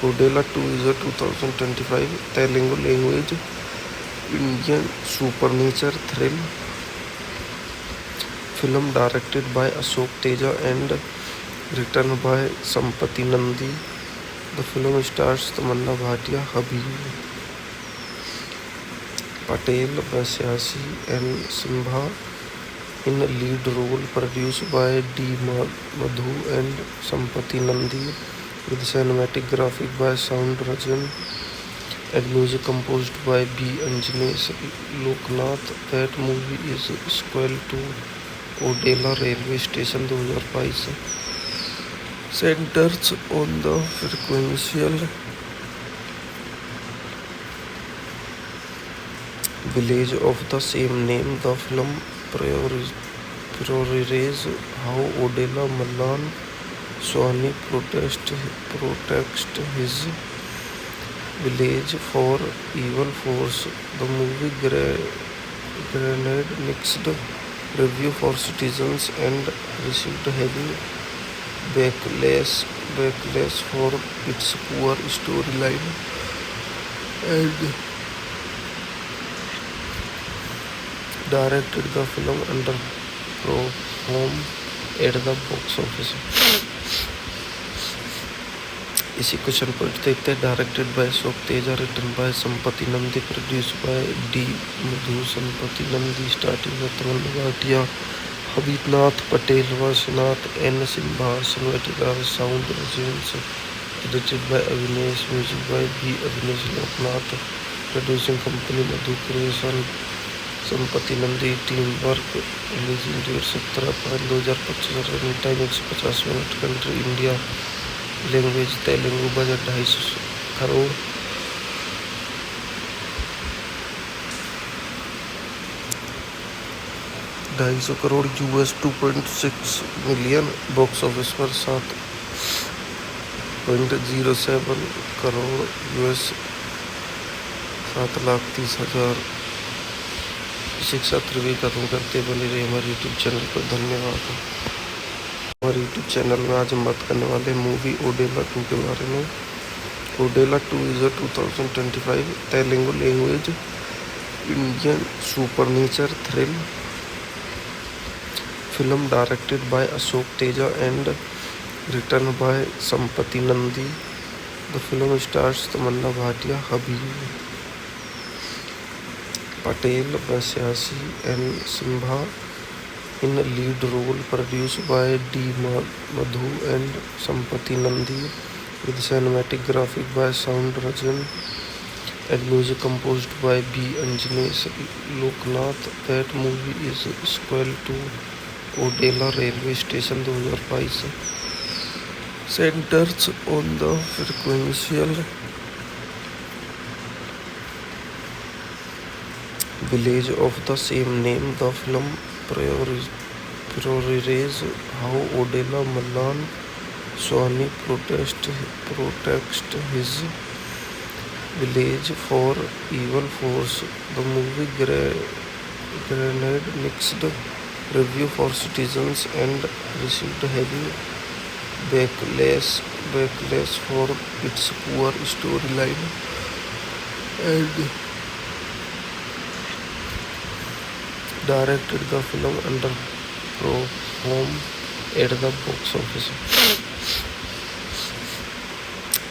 Odela 2 is a 2025 Telugu language Indian supernatural thrill film directed by Ashok Teja and written by Sampati Nandi. The film stars Tamanna Bhatia, Habib Patel, Vasyasi and Simha in lead role, produced by D. Madhu and Sampati Nandi, with cinematic graphic by Sound Rajan and music composed by B. Anjanesh Loknath. That movie is sequel to Odela railway station 2022, centers on the frequential village of the same name. The film prioritizes how Odela Mallan Swami protects his village for evil force. The movie granted mixed review for citizens and received heavy backlash for its poor storyline and directed the film underperformed at the box office. इसी question को देखते हैं. Directed by Ashok Teja, written by Sampath Nandi, produce by D Madhu. Sampath Nandi starting में Tamannaah Bhatia, हबीबनाथ Patel, वाशीनाथ, N Simha, cinematography sound रजियंस, edited by Avinesh, music by B Avinesh Loknath, producing company Madhu creation. Sampath Nandi team work. Releasing date 17/5/2025. Running time 150 minute. Country India. Language Telugu. Budget 250 crore. $250 crore US, 2.6 million. Box office पर 7.07 crore US, 7,30,000. शिक्षा त्रिवी खत्म करते बने रहे हमारे YouTube channel पर. धन्यवाद. हमारे यूट्यूब चैनल में आज हम बात करने वाले मूवी ओडेला 2 के बारे में. Odela 2 is a 2025 Telugu language Indian supernatural thrill film directed by Ashok Teja and written by Sampati Nandi. The film stars Tamanna Bhatia, Habib Patel, Vasyasi and Simha in lead role. Produced by D. Madhu and Sampati Nandi, with cinematic graphic by Sound Rajan and music composed by B. Anjanesh Loknath. That movie is sequel to Odela railway station 2022. Centers on the frequential village of the same name. The film portrays how Odela Mallan Swami protects his village for evil force. The movie garnered mixed review for citizens and received heavy backlash for its poor storyline and directed. The film underperformed at the box office.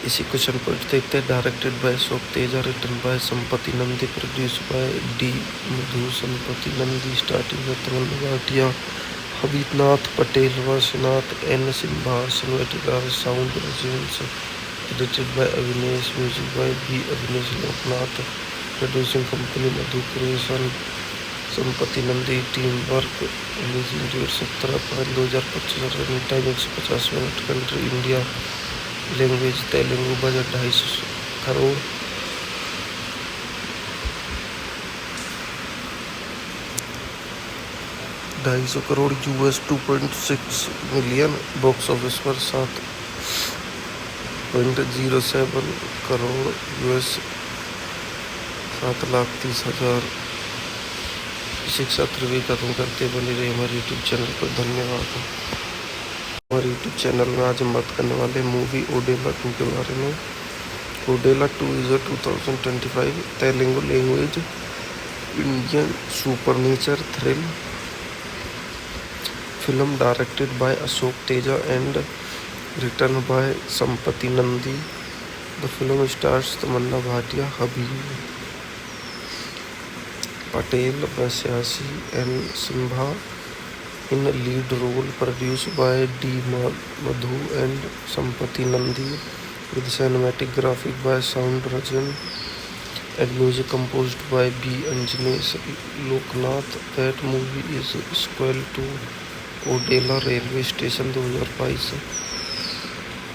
इसी question को देखते हैं. Directed by Ashok Teja, written by Sampath Nandi, produce by D Madhu. Sampath Nandi starting में Tamannaah Bhatia, हबीबनाथ Patel, वाशीनाथ, N Simha, cinematography sound रजियंस, edited by Avinesh, music by B Avinesh Loknath, producing company Madhu creation. Sampath Nandi team work. Releasing date 17/5/2025. Running time 150 minute. Country India. Language Telugu. Budget 250 crore. $250 crore US, 2.6 million. Box office पर 7.07 crore US, 7,30,000. शिक्षा त्रिवी खत्म करते बने रहे हमारे YouTube channel पर. धन्यवाद. हमारे यूट्यूब चैनल में आज हम बात करने वाले मूवी ओडेला 2 के बारे में. Odela 2 is a 2025 Telugu language Indian supernatural thrill film directed by Ashok Teja and written by Sampati Nandi. The film stars Tamanna Bhatia, Habib Patel, Vasyasi and Simha in lead role. Produced by D. Madhu and Sampati Nandi, with cinematic graphic by Sound Rajan and music composed by B. Anjanesh Loknath. That movie is sequel to Odela railway station 2022.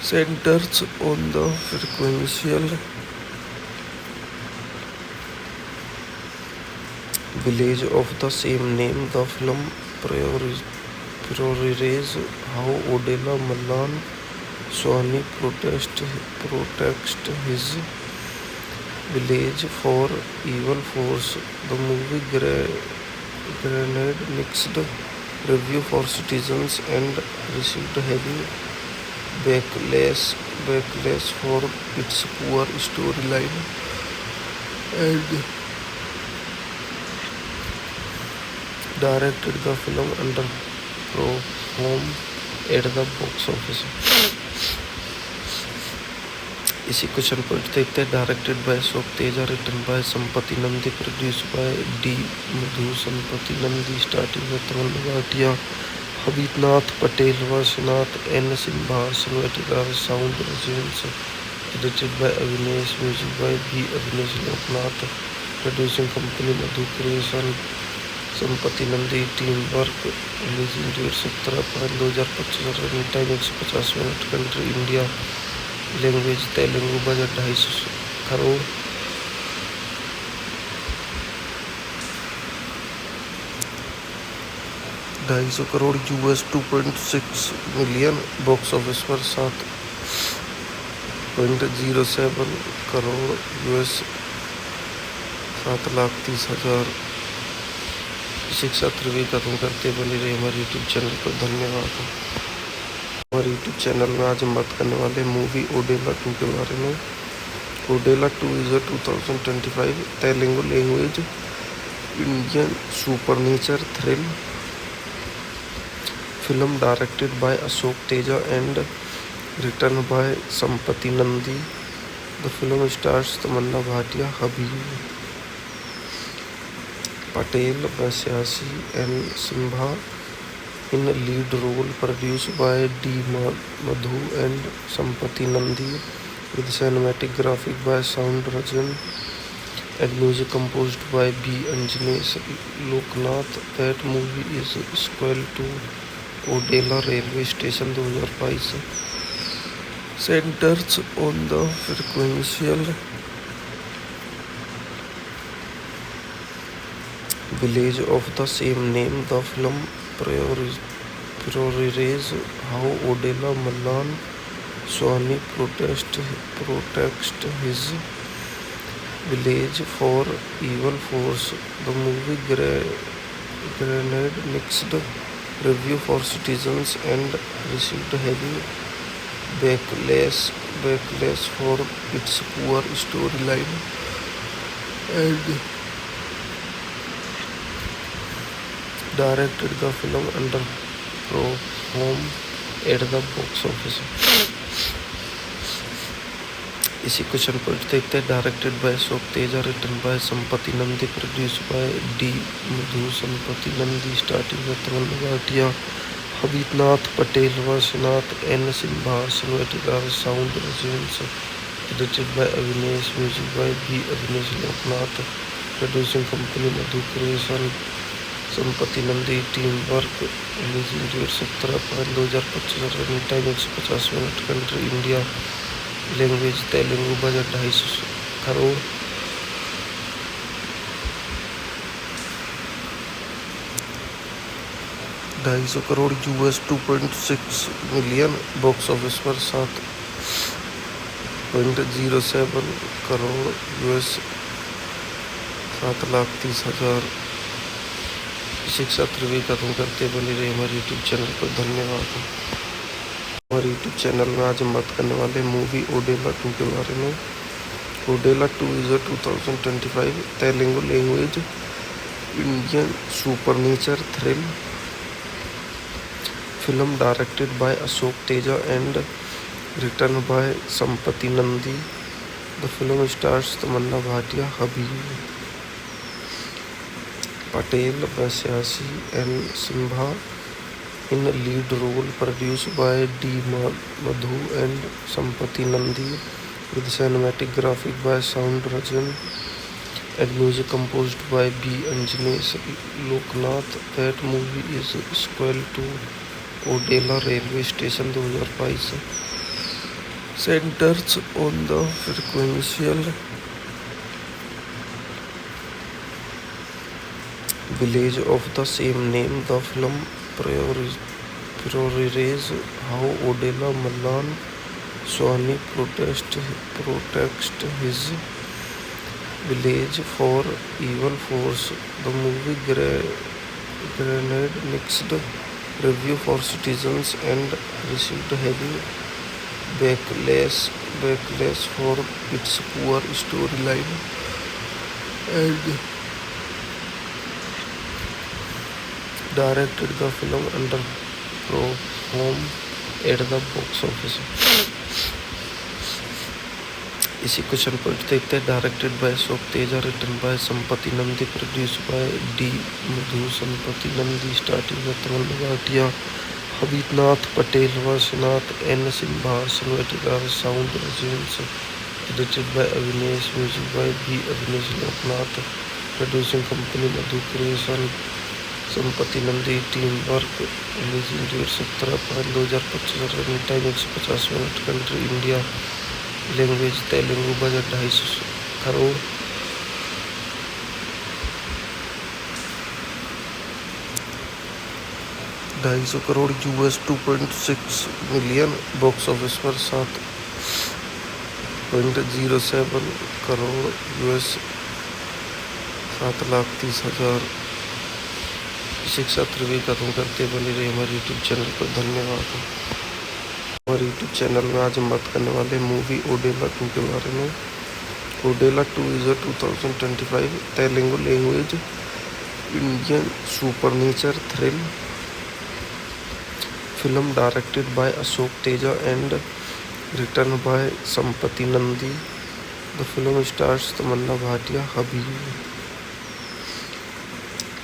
Centers on the frequential village of the same name. The film portrays how Odela Mallan Swami protects his village for evil force. The movie garnered mixed review for citizens and received heavy backlash for its poor storyline and directed the film underperformed at the box office. इसी question point देखते हैं। Directed by Ashok Teja, written by Sampath Nandi, produce by D Madhu. Sampath Nandi starting में तमल भाटिया, हबीबनाथ पटेल, वंशनाथ N Simha, cinematography sound residence, edited by Avinesh, music by B Avinesh Loknath, producing company Madhu creation. Sampath Nandi team work, releasing date 17/5/2025, running time 150 minute, country India, language Telugu, budget 250 crore. $250 crore US, 2.6 million. Box office पर 7.07 crore US, 7,30,000। शिक्षा त्रिवी खत्म करते बनी रही हमारे YouTube channel पर। धन्यवाद। हमारे यूट्यूब चैनल में आज हम बात करने वाले मूवी ओडेला 2 के बारे में। Odela 2 is a 2025 Telugu language Indian supernatural thriller film directed by Ashok Teja and written by Sampath Nandi. The film stars Tamannaah Bhatia, Habib Patel, वैश्यासी N Simha in lead role, produced by D. Madhu and Sampati Nandi, with cinematic graphic by Sound Rajan and music composed by B. Anjanesh Loknath. That movie is sequel to Odela Railway Station 2022. Centers on the frequential village of the same name. The film priorities how Odela Mallan Swami protects his village for evil force. The movie garnered mixed review for citizens and received heavy backlash for its poor storyline and directed the film underperformed at the box office. इसी question point देखते हैं। Directed by Ashok Teja, written by Sampath Nandi, produce by D Madhu. Sampath Nandi starting में तमल भाटिया, हबीबनाथ पटेल, वंशनाथ N Simha, cinematography sound residence, edited by Avinesh, music by B Avinesh Loknath, producing company Madhu creation. Sampath Nandi team work, releasing date 17/5/2025, running time 150 minute, country India, language Telugu, budget 250 crore. $250 crore US, 2.6 million. Box office पर 7.07 crore US, 7,30,000। शिक्षा त्रिवी खत्म करते बनी रही हमारे YouTube channel पर। धन्यवाद। हमारे यूट्यूब चैनल में आज हम बात करने वाले मूवी ओडेला 2 के बारे में। Odela 2 is a 2025 Telugu language Indian supernatural thriller film directed by Ashok Teja and written by Sampath Nandi. The film stars Tamannaah Bhatia, Habib Patel, वैश्यासी N Simha in lead role, produced by D. Madhu and Sampati Nandi, with cinematic graphic by Sound Rajan and music composed by B. Anjanesh Loknath. That movie is sequel to Odela Railway Station 2022. Centers on the frequential village of the same name. The film priorities how Odela Mallan Swami protects his village for evil force. The movie garnered mixed review for citizens and received heavy backlash for its poor storyline and directed the film underperformed at the box office. इसी question को देखते हैं. Directed by Ashok Teja, written by Sampath Nandi, produce by D Madhu Sampath Nandi, starting में Tamannaah Bhatia, हबीबनाथ Patel, वाशीनाथ, N Simha, cinematographer sound रजियंस, edited by Avinesh, music by B Avinesh Loknath, producing company Madhu creation, Sampath Nandi, team work, releasing date 17/5/2025, running time 150 minute, country India, language Telugu, budget 250 crore. $250 crore US, 2.6 million. Box office पर 7.07 crore US, 7,30,000. शिक्षा त्रिवी खत्म करते बनी रही हमारे YouTube channel पर. धन्यवाद. हमारे यूट्यूब चैनल में आज हम बात करने वाले मूवी ओडेला 2 के बारे में. Odela 2 is a 2025 Telugu language Indian supernatural thrill film directed by Ashok Teja and written by Sampati Nandi. The film stars Tamanna Bhatia, Habib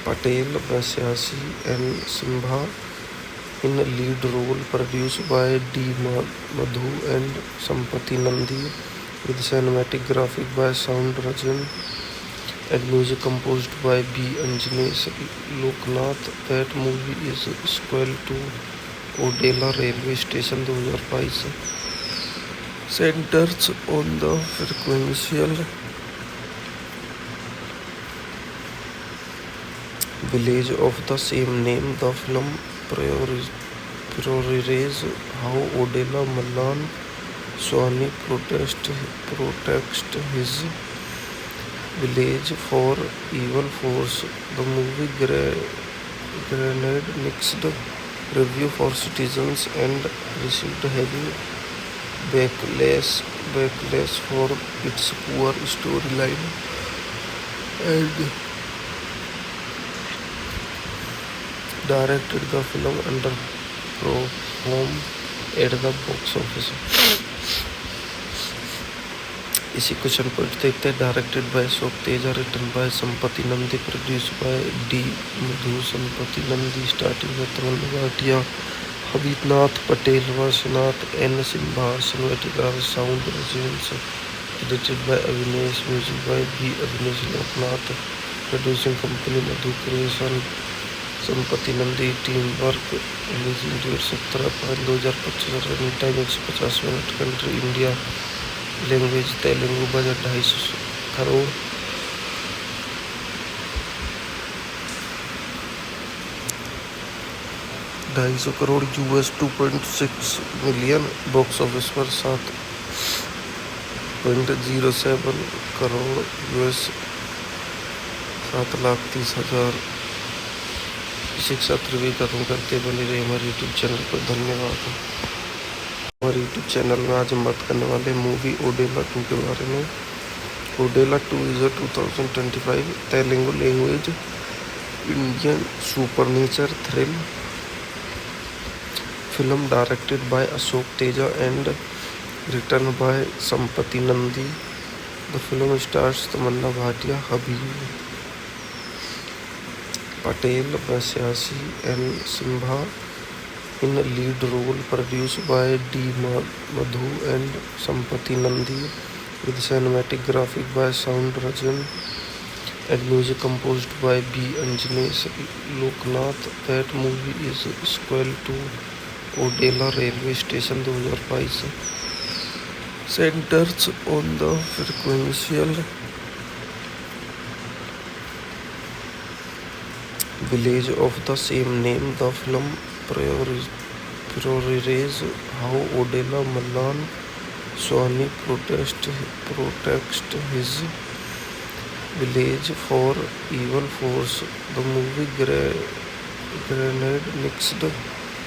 Patel, Vasyasi and Simbha in lead role, produced by D. Madhu and Sampati Nandi, with cinematic graphic by Sound Rajan and music composed by B. Anjanesh Loknath. That movie is sequel to Odela railway station 2022. Centers on the frequential village of the same name. The film portrays how Odela Mallan Swami protects his village for evil force. The movie garnered mixed review for citizens and received heavy backlash for its poor storyline and directed the film underperformed at the box office. इसी question को देखते हैं. Directed by Ashok Teja, written by Sampath Nandi, produce by D Madhu Sampath Nandi, starting में Tamannaah Bhatia, हबीबनाथ Patel, वाशीनाथ, N Simha, cinematographer sound रजियंस, edited by Avinesh, music by B Avinesh Loknath, producing company Madhu creation, Sampath Nandi, team work, releasing date 17/5/2025, running time 150 minute, country India, language Telugu, budget 250 crore. $250 crore US, 2.6 million. Box office पर 7.07 crore US, 7,30,000. शिक्षा त्रिवी खत्म करते बनी रही हमारे YouTube channel पर. धन्यवाद. हमारे यूट्यूब चैनल में आज हम बात करने वाले मूवी ओडेला 2 के बारे में. Odela 2 is a 2025 Telugu language Indian supernatural thrill film directed by Ashok Teja and written by Sampati Nandi. The film stars Tamanna Bhatia, Habib Patel, Vasyasi and Simbha in lead role, produced by D. Madhu and Sampati Nandi, with cinematic graphic by Sound Rajan and music composed by B. Anjanesh Loknath. That movie is sequel to Odela railway station 2022. Centers on the frequential village of the same name. The film portrays how Odela Mallan Swami protects his village for evil force. The movie garnered mixed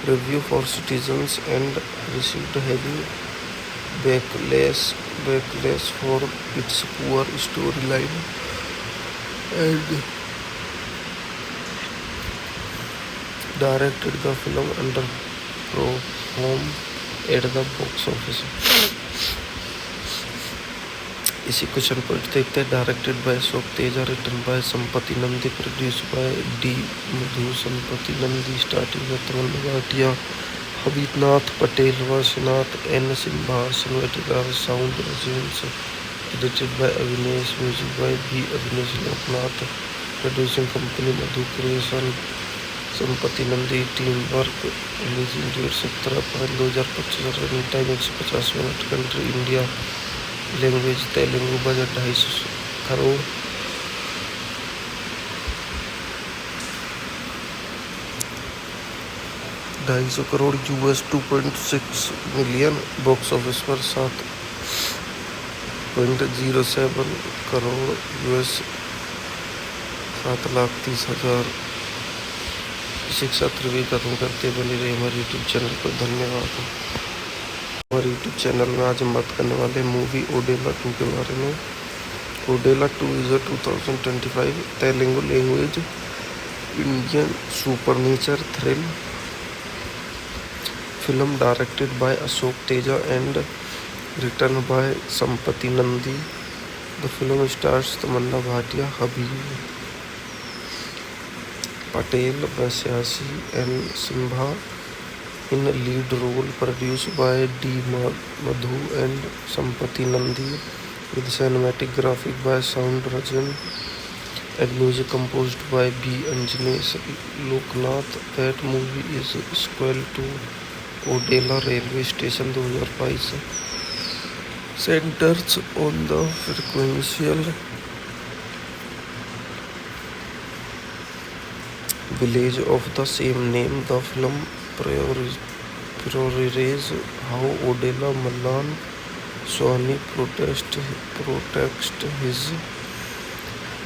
review for citizens and received heavy backlash for its poor storyline and directed the film underperformed at the box office. इसी question को देखते हैं। Directed by Ashok Teja, written by Sampath Nandi, produce by D Madhu Sampath Nandi, starting में Tamannaah Bhatia, हबीबनाथ Patel, वाशीनाथ N Simha, cinematographer sound रजिन्स, edited by Avinesh, music by B Avinesh Loknath, producing company Madhu creation, Sampath Nandi, team work, release in date 17/2025, running time 150 minute, country India, language Telugu, budget 250 crore. $250 US, 2.6 million, box office पर 7.07 crore US, 7,30,000। शिक्षा त्रिवी खत्म करते बनी रही हमारे YouTube channel पर। धन्यवाद। हमारे यूट्यूब चैनल में आज हम बात करने वाले मूवी ओडेला 2 के बारे में। Odela 2 is a 2025 Telugu language Indian supernatural thrill film directed by Ashok Teja and written by Sampati Nandi. The film stars Tamanna Bhatia, Habib Patel, Vaishyashi and Simha in lead role, produced by D. Madhu and Sampati Nandi, with cinematic graphic by Sound Rajan and music composed by B. Anjanesh Loknath. That movie is sequel to Odela railway station 2022, centers on the frequential village of the same name. The film prioritizes how Odela Mallan Swami protects his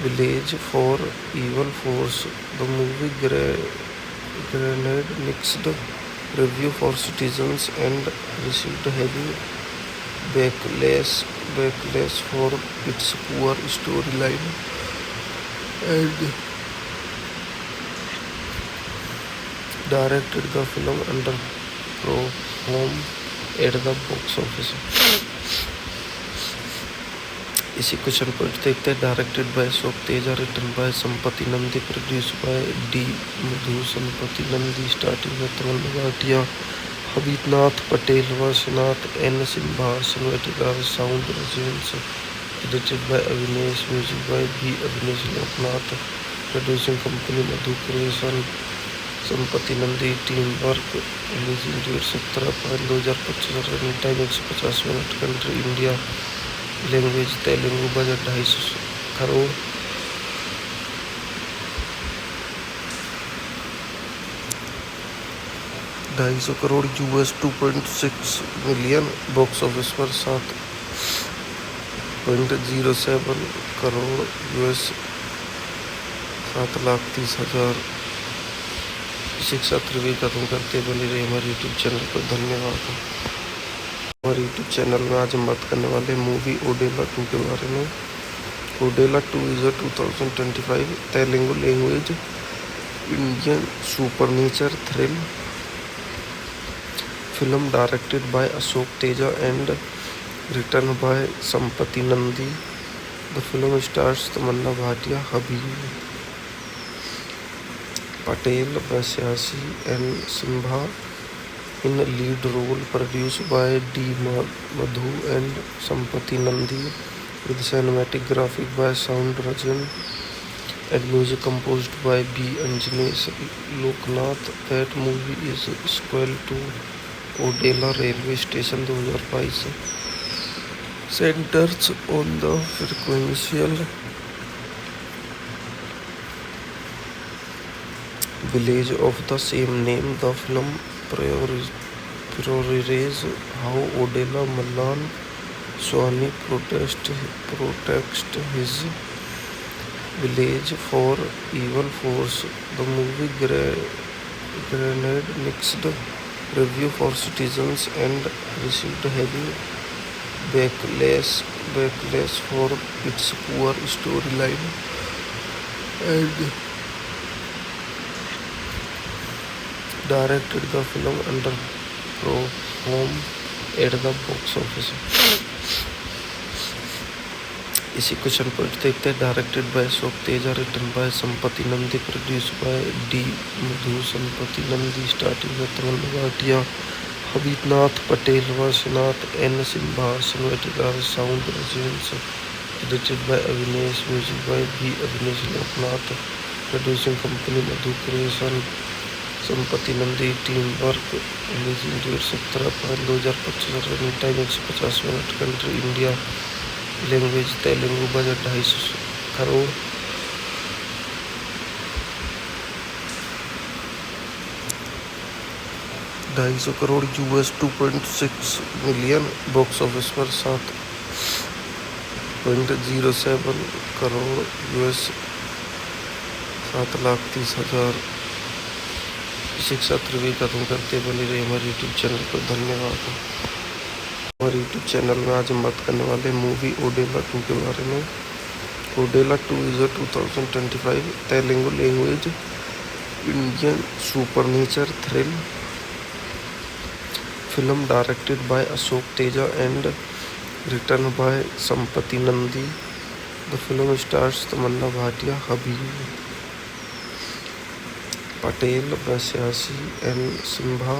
village for evil force. The movie granted mixed review for citizens and received heavy backlash for its poor storyline and directed the film underperformed at the box office. इसी question को देखते हैं। Directed by Ashok Teja, written by Sampath Nandi, produce by D Madhu Sampath Nandi, starting में Tamannaah Bhatia, हबीबनाथ Patel, वाशीनाथ N Simha, cinematographer sound रजिन्स, edited by Avinesh, music by B Avinesh Loknath, producing company Madhu creation, Sampath Nandi, team work, release in date 17/2025, running time 150 minute, country India, language Telugu, budget 250 crore. $250 US, 2.6 million, box office पर 7.07 crore US, 7,30,000। शिक्षा त्रिवी खत्म करते बनी रही हमारे YouTube channel पर। धन्यवाद। हमारे यूट्यूब चैनल में आज हम बात करने वाले मूवी ओडेला 2 के बारे में। Odela 2 is a 2025 Telugu language Indian supernatural thrill film directed by Ashok Teja and written by Sampati Nandi. The film stars Tamanna Bhatia, Habib Patel, Vaishyashi and Simha in lead role, produced by D. Madhu and Sampati Nandi, with cinematic graphic by Sound Rajan and music composed by B. Anjanesh Loknath. That movie is sequel to Odela railway station 2022, centers on the frequential village of the same name. The film prioritizes how Odela Mallan Swami protects his village for evil force. The movie granted mixed review for citizens and received heavy backlash for its poor storyline and directed the film underperformed at the box office. इसी question पर देखते हैं। Directed by Ashok Teja, written by Sampath Nandi, produce by D Madhu, Sampath Nandi, starting में Tamannaah Bhatia, हबीबनाथ Patel, वाशीनाथ, N Simha, cinematographer sound रजियंस, edited by Avinesh, music by B Avinesh Loknath, producing company Madhu creation, Sampath Nandi, team work, releasing date 17/5/2025, running time 150 minute, country India, language Telugu, budget 250 crore. $250 crore US, 2.6 million. Box office पर 7.07 crore US, 7,30,000। शिक्षा त्रिवी खत्म करते बनी रही हमारे YouTube channel पर। धन्यवाद। हमारे यूट्यूब चैनल में आज हम बात करने वाले मूवी ओडेला 2 के बारे में। Odela 2 is a 2025 Telugu language Indian supernatural thriller film directed by Ashok Teja and written by Sampath Nandi. The film stars Tamannaah Bhatia, Habib Patel, वैश्यासी N Simha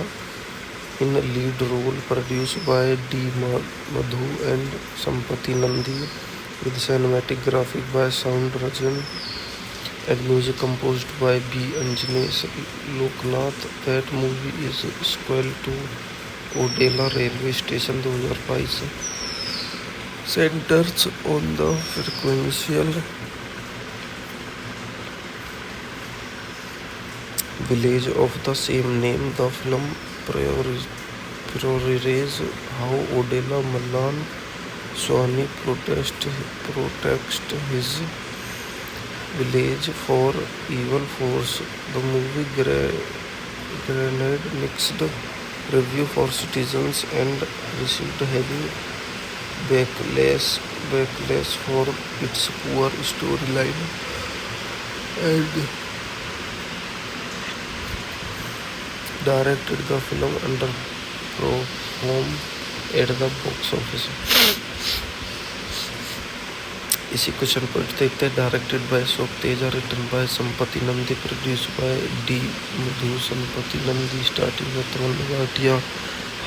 in lead role, produced by D. Madhu and Sampati Nandi, with cinematic graphic by Sound Rajan and music composed by B. Anjanesh Loknath. That movie is sequel to Odela Railway Station 2022. Centers on the frequential village of the same name. The film priorities how Odela Mallan Swami protect his village for evil force. The movie garnered mixed review for citizens and received heavy backlash for its poor storyline and directed the film underperformed at the box office. इसी question पर देखते हैं। Directed by Ashok Teja, written by Sampath Nandi, produce by D Madhu, Sampath Nandi, starting में Tamannaah Bhatia,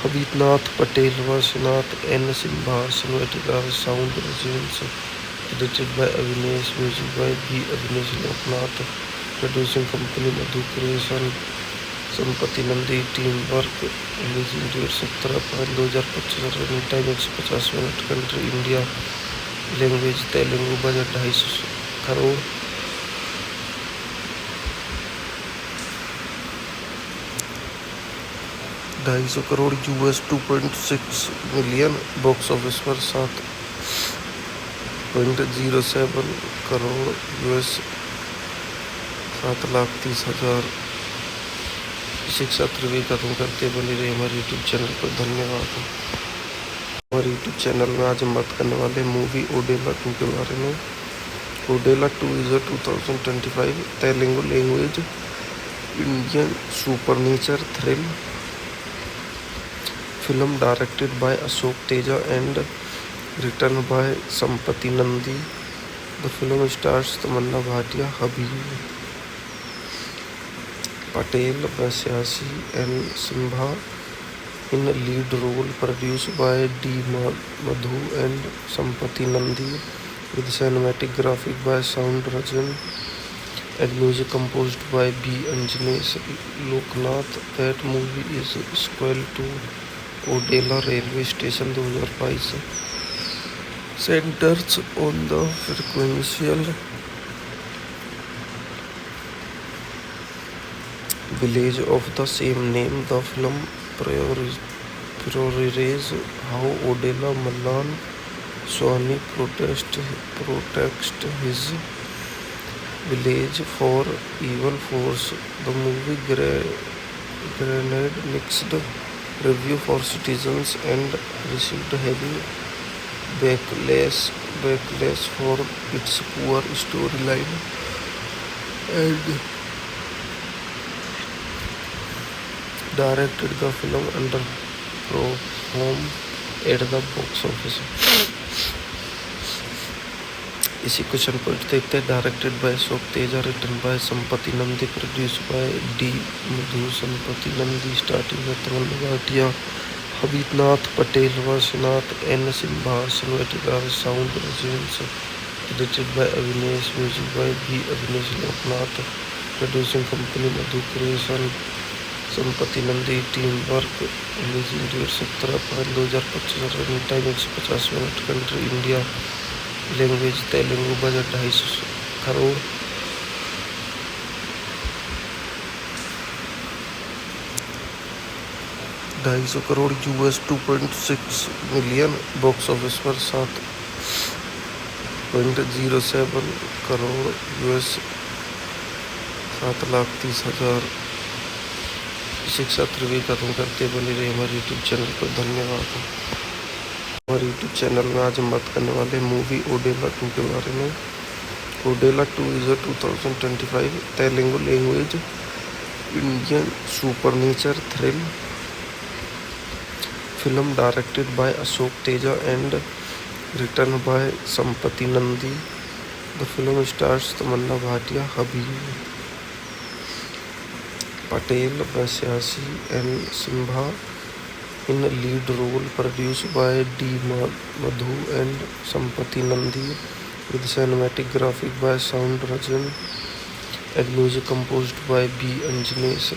हबीबनाथ Patel, वाशीनाथ, N Simha, cinematographer sound रजियंस, edited by Avinesh, music by B Avinesh Loknath, producing company Madhu creation, Sampath Nandi, team work, releasing date 17/5/2025, running time 150 minute, country India, language Telugu, budget 250 crore. $250 crore US, 2.6 million. Box office पर 7.07 crore US, 7,30,000। शिक्षा त्रिवी खत्म करते बनी रही हमारे YouTube channel पर। धन्यवाद। हमारे यूट्यूब चैनल में आज हम बात करने वाले मूवी ओडेला 2 के बारे में। Odela 2 is a 2025 Telugu language Indian supernatural thriller film directed by Ashok Teja and written by Sampath Nandi. The film stars Tamannaah Bhatia, Habib Patel, वैश्यासी N Simha in lead role, produced by D. Madhu and Sampati Nandi, with cinematic graphic by Sound Rajan and music composed by B. Anjanesh Loknath. That movie is sequel to Odela Railway Station 2022. Centers on the frequential village of the same name. The film priorities how Odela Mallan Swami protect his village for evil force. The movie garnered mixed review for citizens and received heavy backlash for its poor storyline and directed the film underperformed at the box office. इसी question point देखते हैं। Directed by Ashok Teja, written by Sampath Nandi, produce by D Madhu. Sampath Nandi starting में Tamannaah Bhatia, हबीबनाथ Patel, वासनाथ N Simha, cinematography sound residence, edited by Avinesh, music by B Avinesh Loknath, producing company Madhu creation, Sampath Nandi team work, releasing date 17/5/2025, running time 150 minute, country India, language Telugu, budget 250 crore. $250 crore US, 2.6 million. Box office पर 7.07 crore US, 7,30,000। शिक्षा त्रिवी खत्म करते बनी रही हमारे YouTube channel पर। धन्यवाद। हमारे यूट्यूब चैनल में आज हम बात करने वाले मूवी ओडेला 2 के बारे में। Odela 2 is a 2025 Telugu language Indian supernatural thriller film directed by Ashok Teja and written by Sampath Nandi. The film stars Tamannaah Bhatia, Habib Patel, वैश्यासी N Simha in lead role, produced by D. Madhu and Sampati Nandi, with cinematic graphic by Sound Rajan and music composed by B. Anjanesh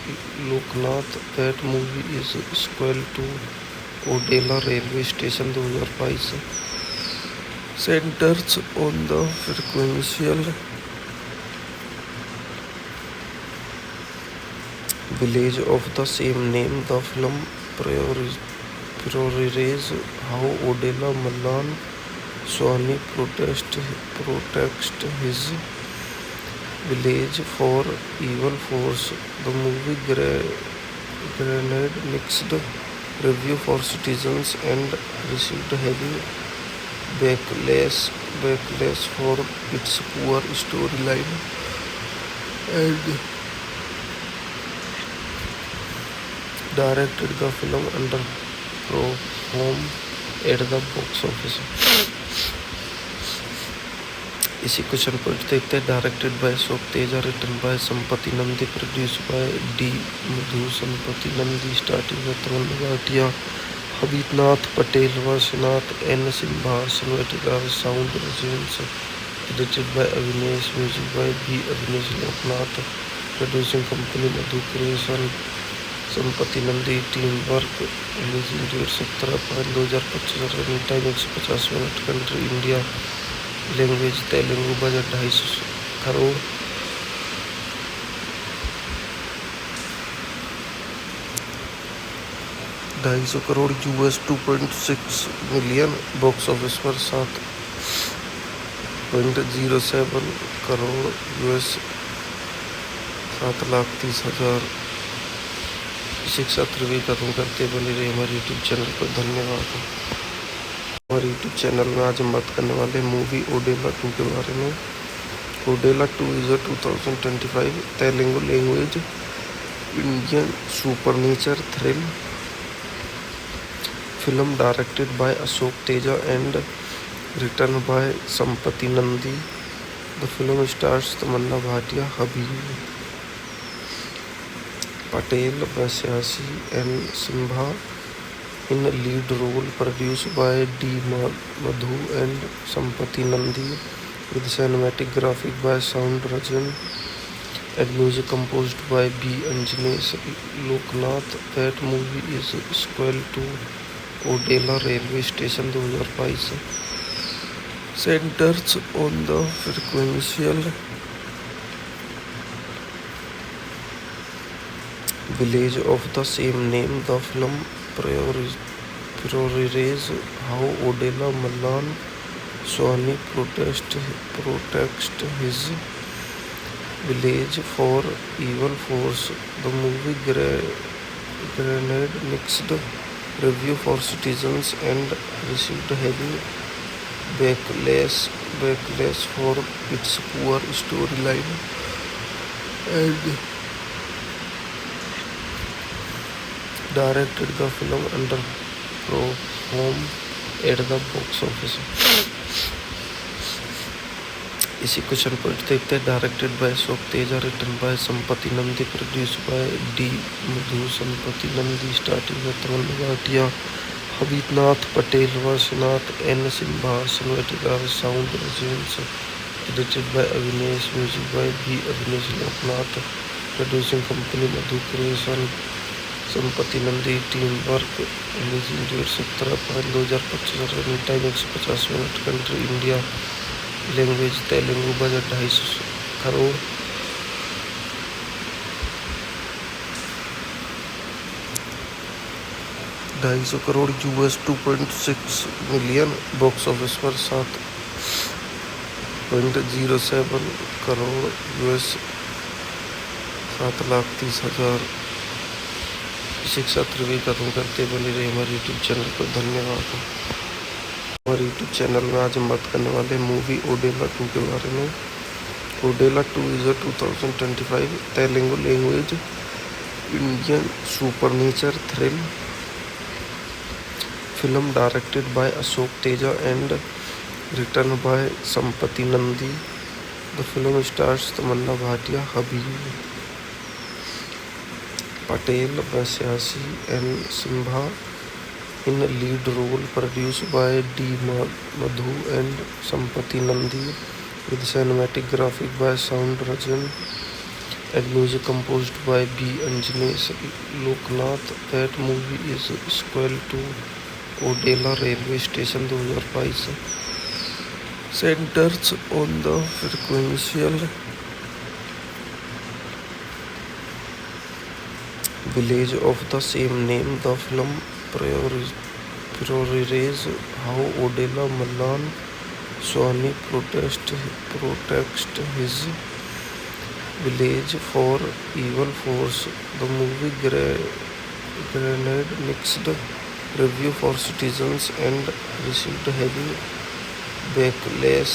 Loknath. That movie is sequel to Odela Railway Station 2022. Centers on the frequential village of the same name. The film priorities how Odela Mallan Swami protect his village for evil force. The movie garnered mixed review for citizens and received heavy backlash for its poor storyline and directed the film underperformed at the box office. इसी question point देखते हैं। Directed by Ashok Teja, written by Sampath Nandi, produce by D Madhu. Sampath Nandi starting में Tamannaah Bhatia, हबीबनाथ Patel, वासनाथ N Simha, cinematography sound residence, edited by Avinesh, music by B Avinesh Loknath, producing company Madhu creation, Sampath Nandi team work, releasing date 17/5/2025, running time 150 minute, country India, language Telugu, budget 250 crore. $250 crore US, 2.6 million. Box office पर 7.07 crore US, 7,30,000। शिक्षा त्रिवी खत्म करते बनी रही हमारे YouTube channel पर। धन्यवाद। हमारे यूट्यूब चैनल में आज हम बात करने वाले मूवी ओडेला 2 के बारे में। Odela 2 is a 2025 Telugu language Indian supernatural thriller film directed by Ashok Teja and written by Sampath Nandi. The film stars Tamannaah Bhatia, Habib Patel, वैश्यासी N Simha in lead role, produced by D. Madhu and Sampati Nandi, with cinematic graphic by Sound Rajan and music composed by B. Anjanesh Loknath. That movie is sequel to Odela Railway Station 2022. Centers on the frequential village of the same name. The film priorities how Odela Mallan Swami protect his village for evil force. The movie garnered mixed review for citizens and received heavy backlash for its poor storyline and directed the film underperformed at the box office. इसी question को देखते हैं। Directed by Ashok Teja, written by Sampath Nandi, produce by D Madhu, Sampath Nandi, starting में Tamannaah Bhatia, हबीबनाथ Patel, वाशीनाथ, N Simha, cinematographer sound रजियंस, edited by Avinesh, music by B Avinesh Loknath, producing company Madhu creation, Sampath Nandi, team work, releasing date 17/5/2025, running time 150 minute, country India, language Telugu, budget 250 crore. $250 crore US, 2.6 million. Box office पर 7.07 crore US, 7,30,000। शिक्षा त्रिवी खत्म करते बने रहे हमारे YouTube channel पर। धन्यवाद। हमारे यूट्यूब चैनल में आज हम बात करने वाले मूवी ओडेला 2 के बारे में। Odela 2 is a 2025 Telugu language Indian supernatural thriller film directed by Ashok Teja and written by Sampath Nandi. The film stars Tamannaah Bhatia, Habib Patel, वैश्यासी, N Simha in lead role, produced by D. Madhu and Sampati Nandi, with cinematic graphic by Sound Rajan and music composed by B. Anjanesh Loknath. That movie is sequel to Odela Railway Station 2022. Centers on the frequential village of the same name. The film priorities how Odela Mallan Swami protect his village for evil force. The movie garnered mixed review for citizens and received heavy backlash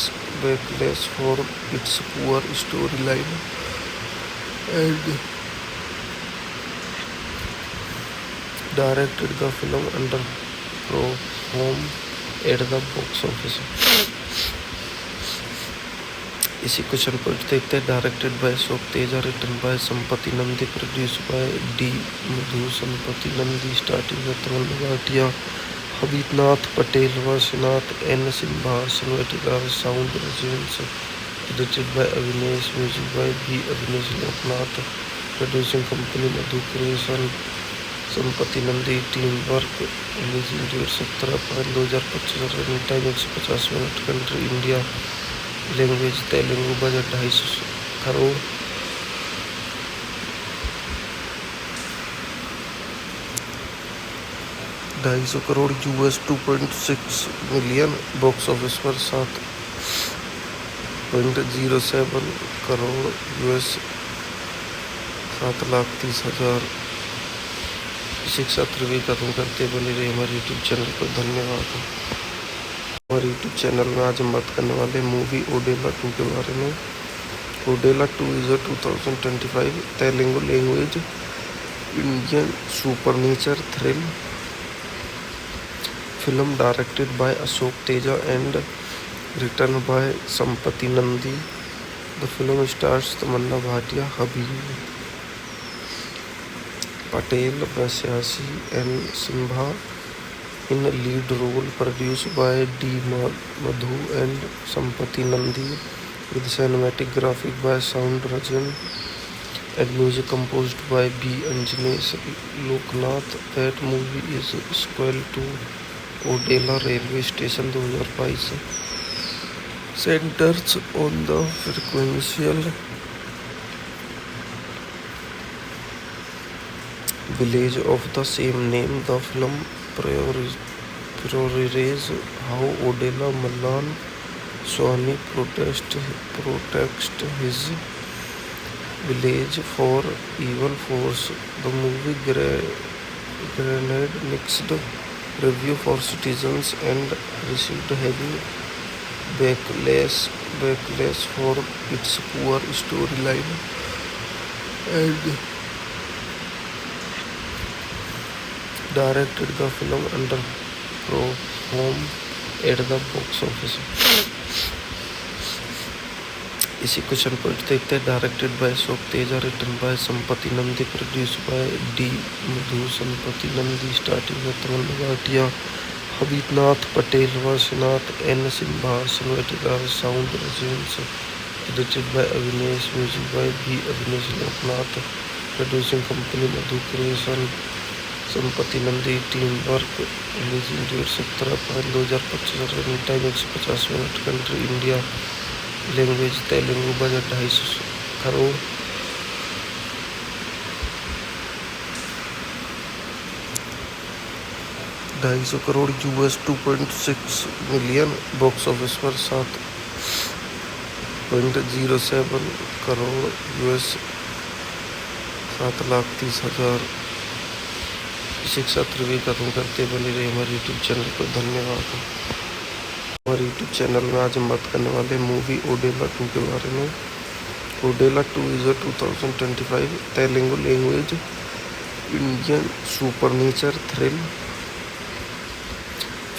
for its poor storyline and directed the film underperformed at the box office. इसी question को देखते हैं। Directed by Ashok Teja, written by Sampath Nandi, produce by D Madhu, Sampath Nandi, starting में Tamannaah Bhatia, हबीबनाथ Patel, वाशीनाथ, N Simha, cinematographer sound रजियंस, edited by Avinesh, music by B Avinesh Loknath, producing company Madhu creation, Sampath Nandi, team work, releasing date 17/5/2025, running time 150 minute, country India, language Telugu, budget 250 crore. $250 crore US, 2.6 million. Box office पर 7.07 crore US, 7,30,000। शिक्षा त्रिवी खत्म करते बने रहे हमारे YouTube channel पर। धन्यवाद। हमारे यूट्यूब चैनल में आज हम बात करने वाले मूवी ओडेला 2 के बारे में। Odela 2 is a 2025 Telugu language Indian supernatural thriller film directed by Ashok Teja and written by Sampath Nandi. The film stars Tamannaah Bhatia, Habib Patel, वैश्यासी, N Simha in lead role, produced by D. Madhu and Sampati Nandi, with cinematic graphic by Sound Rajan and music composed by B. Anjanesh Loknath. That movie is sequel to Odela Railway Station 2022. Centers on the frequential village of the same name. The film priorities how Odela Mallan Swami protect his village for evil force. The movie garnered mixed review for citizens and received heavy backlash for its poor storyline and directed the film underperformed at the box office. इसी question point देखते हैं। Directed by Ashok Teja, written by Sampath Nandi, produce by D Madhu. Sampath Nandi starting में Tamannaah Bhatia, हबीबनाथ Patel, वाशीनाथ, N Simha, cinematographer sound रजेंस, edited by Avinesh, music by B Avinesh Loknath, producing company Madhu creation, Sampath Nandi team work, releasing date 17/5/2025, running time 150 minute, country India, language Telugu, budget 250 crore. $250 crore US, 2.6 million. Box office पर 7.07 crore US, 7,30,000। शिक्षा त्रिवी खत्म करते बनी रही हमारे YouTube channel पर। धन्यवाद। हमारे यूट्यूब चैनल में आज हम बात करने वाले मूवी ओडेला 2 के बारे में। Odela 2 is a 2025 Telugu language Indian supernatural thrill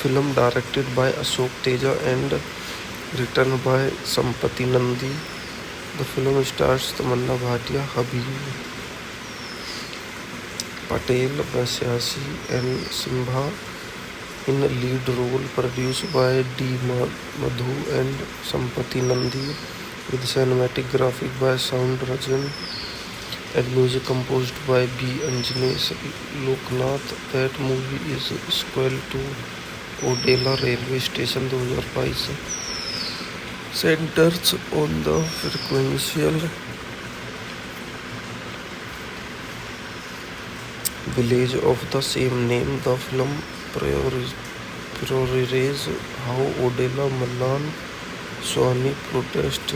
film directed by Ashok Teja and written by Sampath Nandi. The film stars Tamannaah Bhatia, Habib Patel, वैश्यासी, N Simha in lead role, produced by D. Madhu and Sampati Nandi, with cinematic graphic by Sound Rajan and music composed by B. Anjanesh Loknath. That movie is sequel to Odela railway station 2022. Centers on the frequential village of the same name. The film priorities how Odela Mallan Swami protect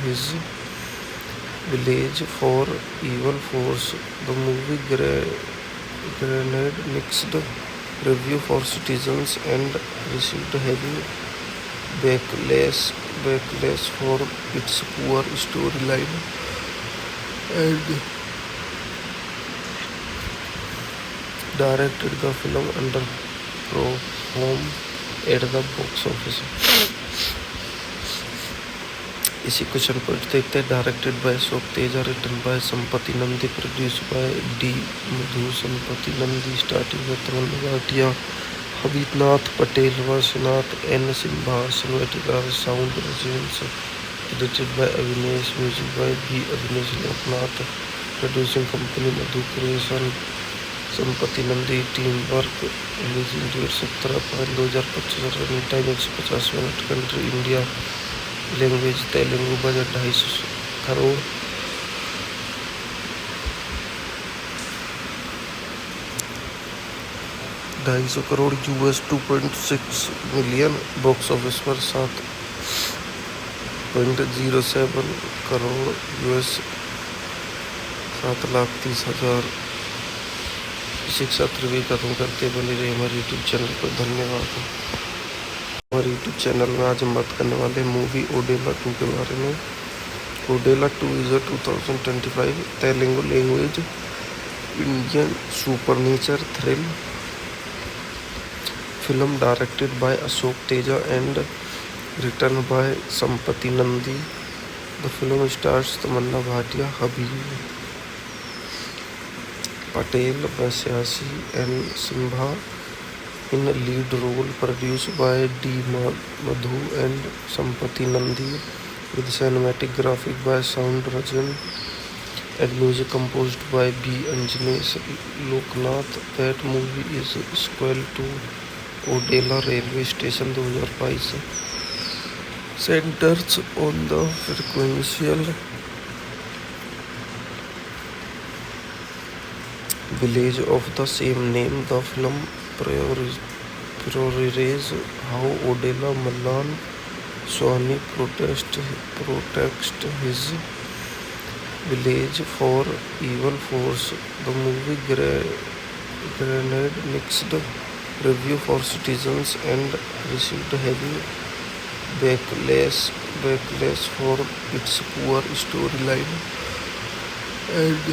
his village for evil force. The movie garnered mixed review for citizens and received heavy backlash for its poor storyline and directed the film underperformed at the box office. इसी question point देखते हैं। Directed by Ashok Teja, written by Sampath Nandi, produce by D Madhu. Sampath Nandi starting में Tamannaah Bhatia, हबीबनाथ Patel, वाशीनाथ, N Simha, cinematographer sound रजेंस, edited by Avinesh, music by B Avinesh Loknath, producing company Madhu creation, Sampath Nandi team work, releasing date 17/5/2025, running time 150 minute, country India, language Telugu, budget 250 crore. $250 crore US, 2.6 million. Box office पर 7.07 crore US, 7,30,000। शिक्षा त्रिवी खत्म करते बनी रही हमारे YouTube channel पर। धन्यवाद। हमारे यूट्यूब चैनल में आज हम बात करने वाले मूवी ओडेला 2 के बारे में। Odela 2 is a 2025 Telugu language Indian supernatural thrill film directed by Ashok Teja and written by Sampath Nandi. The film stars Tamannaah Bhatia, Habib Patel, वैश्यासी, N Simha in lead role, produced by D. Madhu and Sampati Nandi, with cinematic graphic by Sound Rajan and music composed by B. Anjanesh Loknath. That movie is sequel to Odela railway station 2022. Centers on the frequential village of the same name. The film priorities how Odela Mallan Swami protect his village for evil force. The movie garnered mixed review for citizens and received heavy backlash for its poor storyline and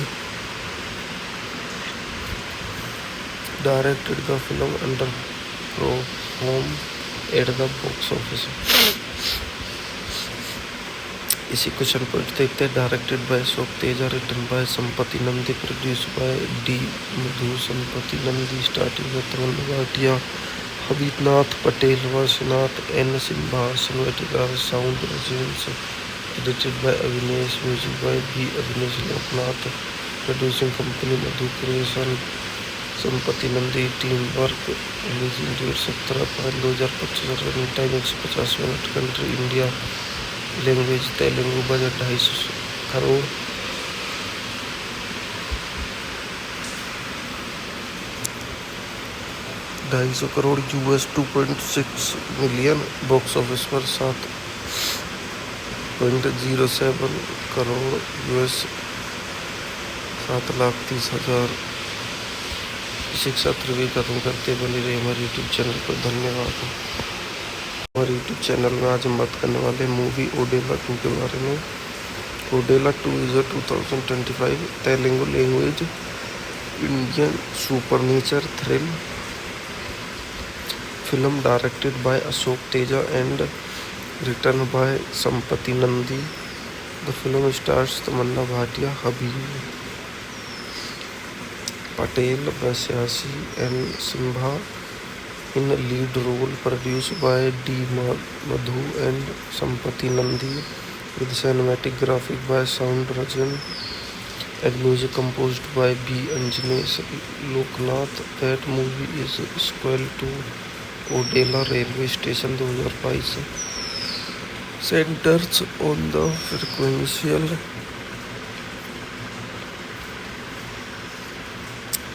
directed the film underperformed at the box office. इसी question को देखते हैं. Directed by Ashok Teja, written by Sampath Nandi, produce by D Madhu. Sampath Nandi starting with Tamannaah Bhatia, हबीबनाथ Patel, वाशीनाथ, N Simha, cinematographer sound रजनीश, edited by Avinesh, music by B Avinesh Loknath, producing company Madhu creation. Sampath Nandi team work. Releasing date 17/5/2025. Running time 150 minute. Country India. Language Telugu. Budget 250 crore. US 2.6 million. Box office पर 7.07 crore US. 7,30,000. शिक्षा त्रिवी खत्म करते बनी रही हमारे YouTube channel पर. धन्यवाद. हमारे यूट्यूब चैनल में आज हम बात करने वाले मूवी ओडेला 2 के बारे में. Odela 2 is a 2025 Telugu language Indian supernatural thrill film directed by Ashok Teja and written by Sampati Nandi. The film stars Tamanna Bhatia, Habib Patel, Vasyasi and Simha in lead role. Produced by D. Madhu and Sampati Nandi, with cinematic graphic by Sound Rajan and music composed by B. Anjanesh Loknath. That movie is sequel to Odela railway station 2022. Centers on the frequential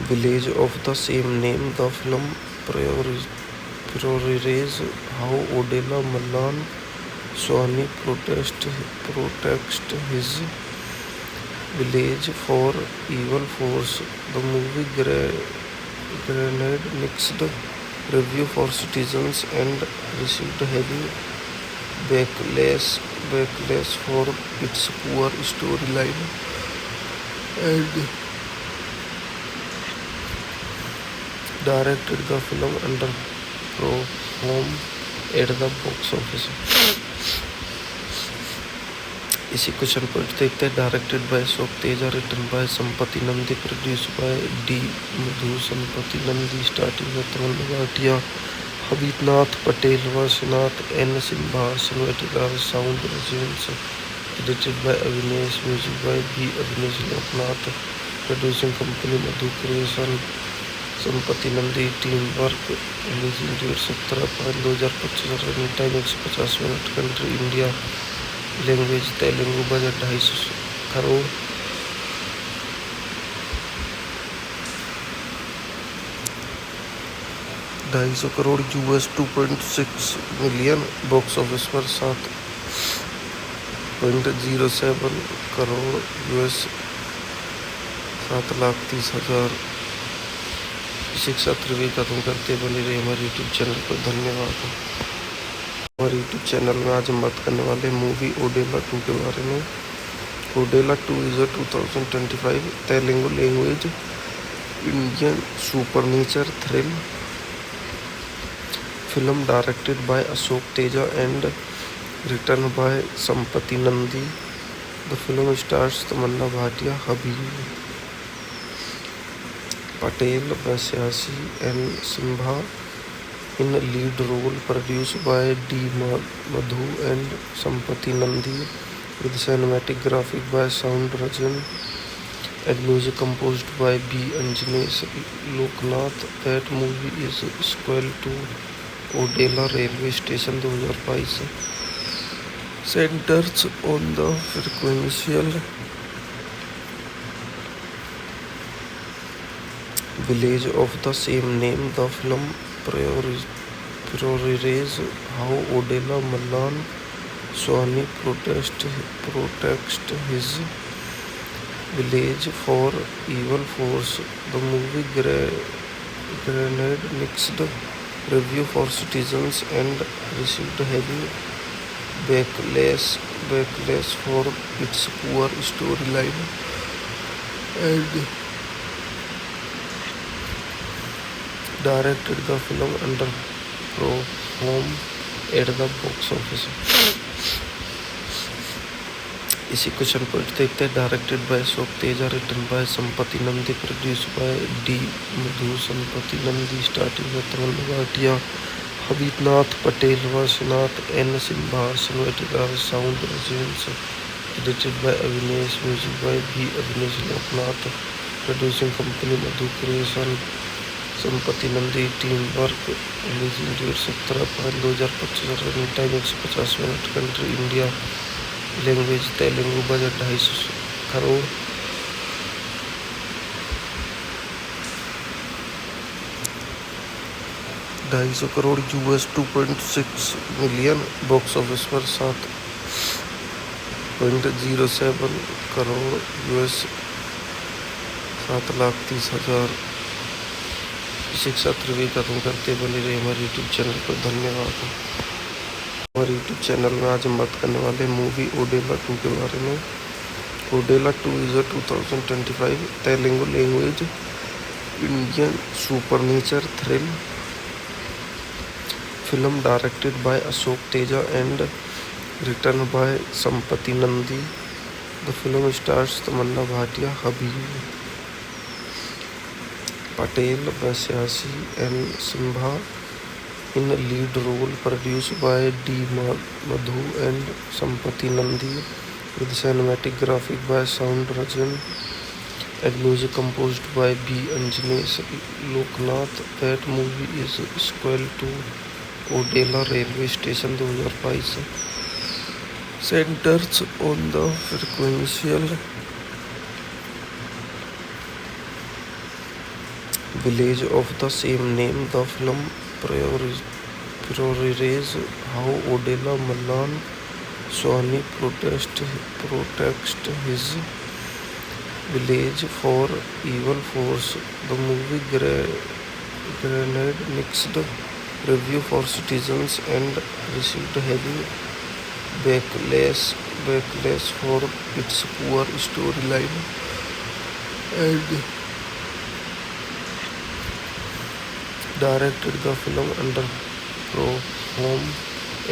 village of the same name. The film portrays how Odela Mallan Swami protects his village for evil force. The movie granted mixed review for citizens and received heavy backlash for its poor storyline and directed the film underperformed at the box office. इसी question को देखते हैं. Directed by Ashok Teja, written by Sampath Nandi, produce by D Madhu. Sampath Nandi starting with Tamannaah Bhatia, हबीबनाथ Patel, वाशीनाथ, N Simha, cinematographer sound रजनीश, edited by Avinesh, music by B Avinesh Loknath, producing company Madhu creation. Sampath Nandi team work. Releasing date 17/5/2025. Running time 150 minute. Country India. Language Telugu. Budget 250 crore. US 2.6 million. Box office पर 7.07 crore US. 7,30,000. शिक्षा त्रिवी खत्म करते बनी रही हमारे YouTube channel पर. धन्यवाद. हमारे यूट्यूब चैनल में आज हम बात करने वाले मूवी ओडेला 2 के बारे में. Odela 2 is a 2025 Telugu language Indian supernatural thrill film directed by Ashok Teja and written by Sampati Nandi. The film stars Tamanna Bhatia, Habib Patel, Vasyasi and Simha in lead role. Produced by D. Madhu and Sampati Nandi, with cinematic graphic by Sound Rajan and music composed by B. Anjanesh Loknath. That movie is sequel to Odela railway station 2022. Centers on the frequential village of the same name. The film portrays how Odela Mallan Swami protects his village for evil force. The movie granted mixed review for citizens and received heavy backlash for its poor storyline and directed the film underperformed at the box office. इसी question point देखते हैं। Directed by Ashok Teja, written by Sampath Nandi, produce by D Madhu. Sampath Nandi starting में Tamannaah Bhatia, हबीबनाथ Patel, वाशीनाथ N Simha, cinematography sound residence, edited by Avinesh, music by B Avinesh Loknath, producing company Madhu creation. Sampath Nandi team work, releasing date 17/5/2025, running time 150 minute, country India, language Telugu, budget 250 crore. $250 crore US, 2.6 million. Box office पर 7.07 crore US, 7,30,000। शिक्षा त्रिवी खत्म करते बने रहे हमारे YouTube channel पर। धन्यवाद। हमारे यूट्यूब चैनल में आज हम बात करने वाले मूवी ओडेला 2 के बारे में। Odela 2 is a 2025 Telugu language Indian supernatural thriller film directed by Ashok Teja and written by Sampath Nandi. The film stars Tamannaah Bhatia, Habib Patel, वैश्यासी N Simha in lead role, produced by D. Madhu and Sampati Nandi, with cinematic graphic by Sound Rajan and music composed by B. Anjanesh Loknath. That movie is sequel to Odela Railway Station 2022. Centers on the frequential village of the same name. The film priorities how Odela Mallan Swami protect his village for evil force. The movie garnered mixed review for citizens and received heavy backlash for its poor storyline and directed the film underperformed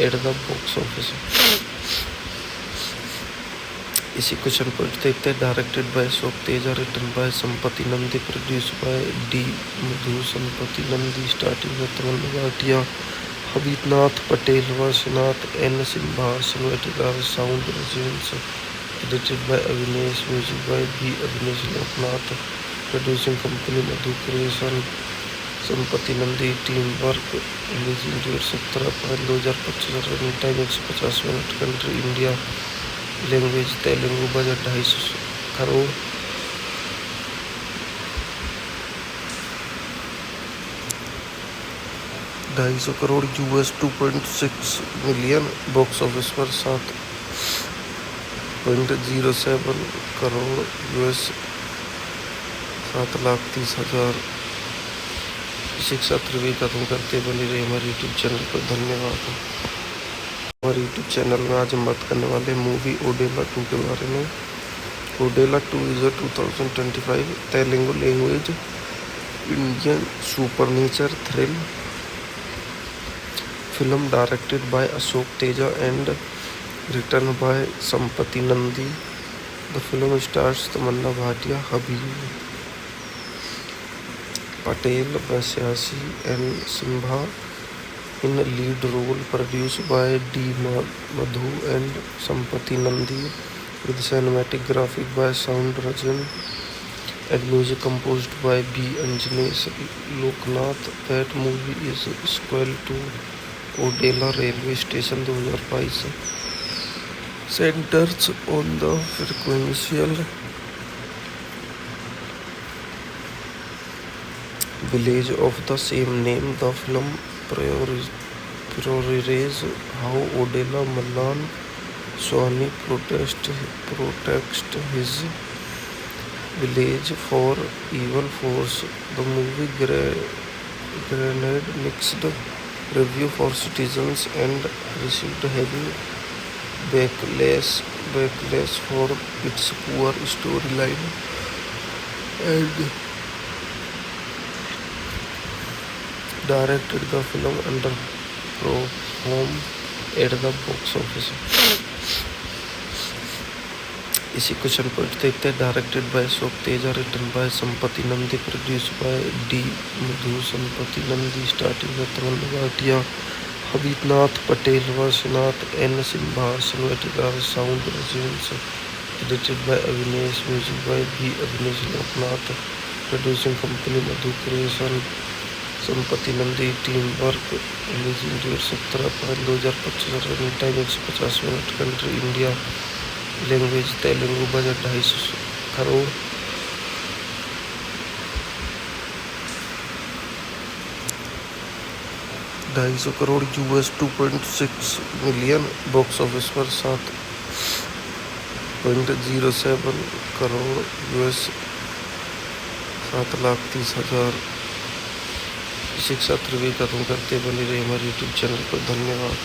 at the box office. इसी question point देखते हैं। Directed by Ashok Teja, written by Sampath Nandi, produce by D Madhu. Sampath Nandi starting में Tamannaah Bhatia, हबीबनाथ Patel, वाशीनाथ N Simha, cinematography sound residence, edited by Avinesh, music by B Avinesh Loknath, producing company Madhu creation. Sampath Nandi team work, releasing date 17/5/2025, running time 150 minute, country India, language Telugu, budget 250 crore. $250 crore US, 2.6 million. Box office पर 7.07 crore US, 7,30,000। शिक्षा त्रिवी खत्म करते बने रहे हमारे YouTube channel पर। धन्यवाद। हमारे यूट्यूब चैनल में आज हम बात करने वाले मूवी ओडेला 2 के बारे में। Odela 2 is a 2025 Telugu language Indian supernatural thriller film directed by Ashok Teja and written by Sampath Nandi. The film stars Tamannaah Bhatia, Habib Patel, वैश्यासी N Simha in lead role, produced by D. Madhu and Sampati Nandi, with cinematic graphic by Sound Rajan and music composed by B. Anjanesh Loknath. That movie is sequel to Odela Railway Station 2022. Centers on the frequential village of the same name. The film priorities how Odela Mallan Swami protect his village for evil force. The movie garnered mixed review for citizens and received heavy backlash for its poor storyline and directed the film underperformed at the box office. इसी question point देखते हैं। Directed by Ashok Teja, written by Sampath Nandi, produce by D Madhu, Sampath Nandi, starting with Tamannaah Bhatia, हबीबनाथ Patel, वाशीनाथ, N Simha, cinematographer sound residence, edited by Avinesh, music by B Avinesh Loknath, producing company Madhu creation, Sampath Nandi, team work, releasing date 17/5/2025, running time 150 minute, country India, language Telugu, budget 250 crore. $250 US, 2.6 million, box office पर 7.07 crore US, 7,30,000। शिक्षा त्रिवी खत्म करते बने रहे हमारे YouTube channel पर। धन्यवाद।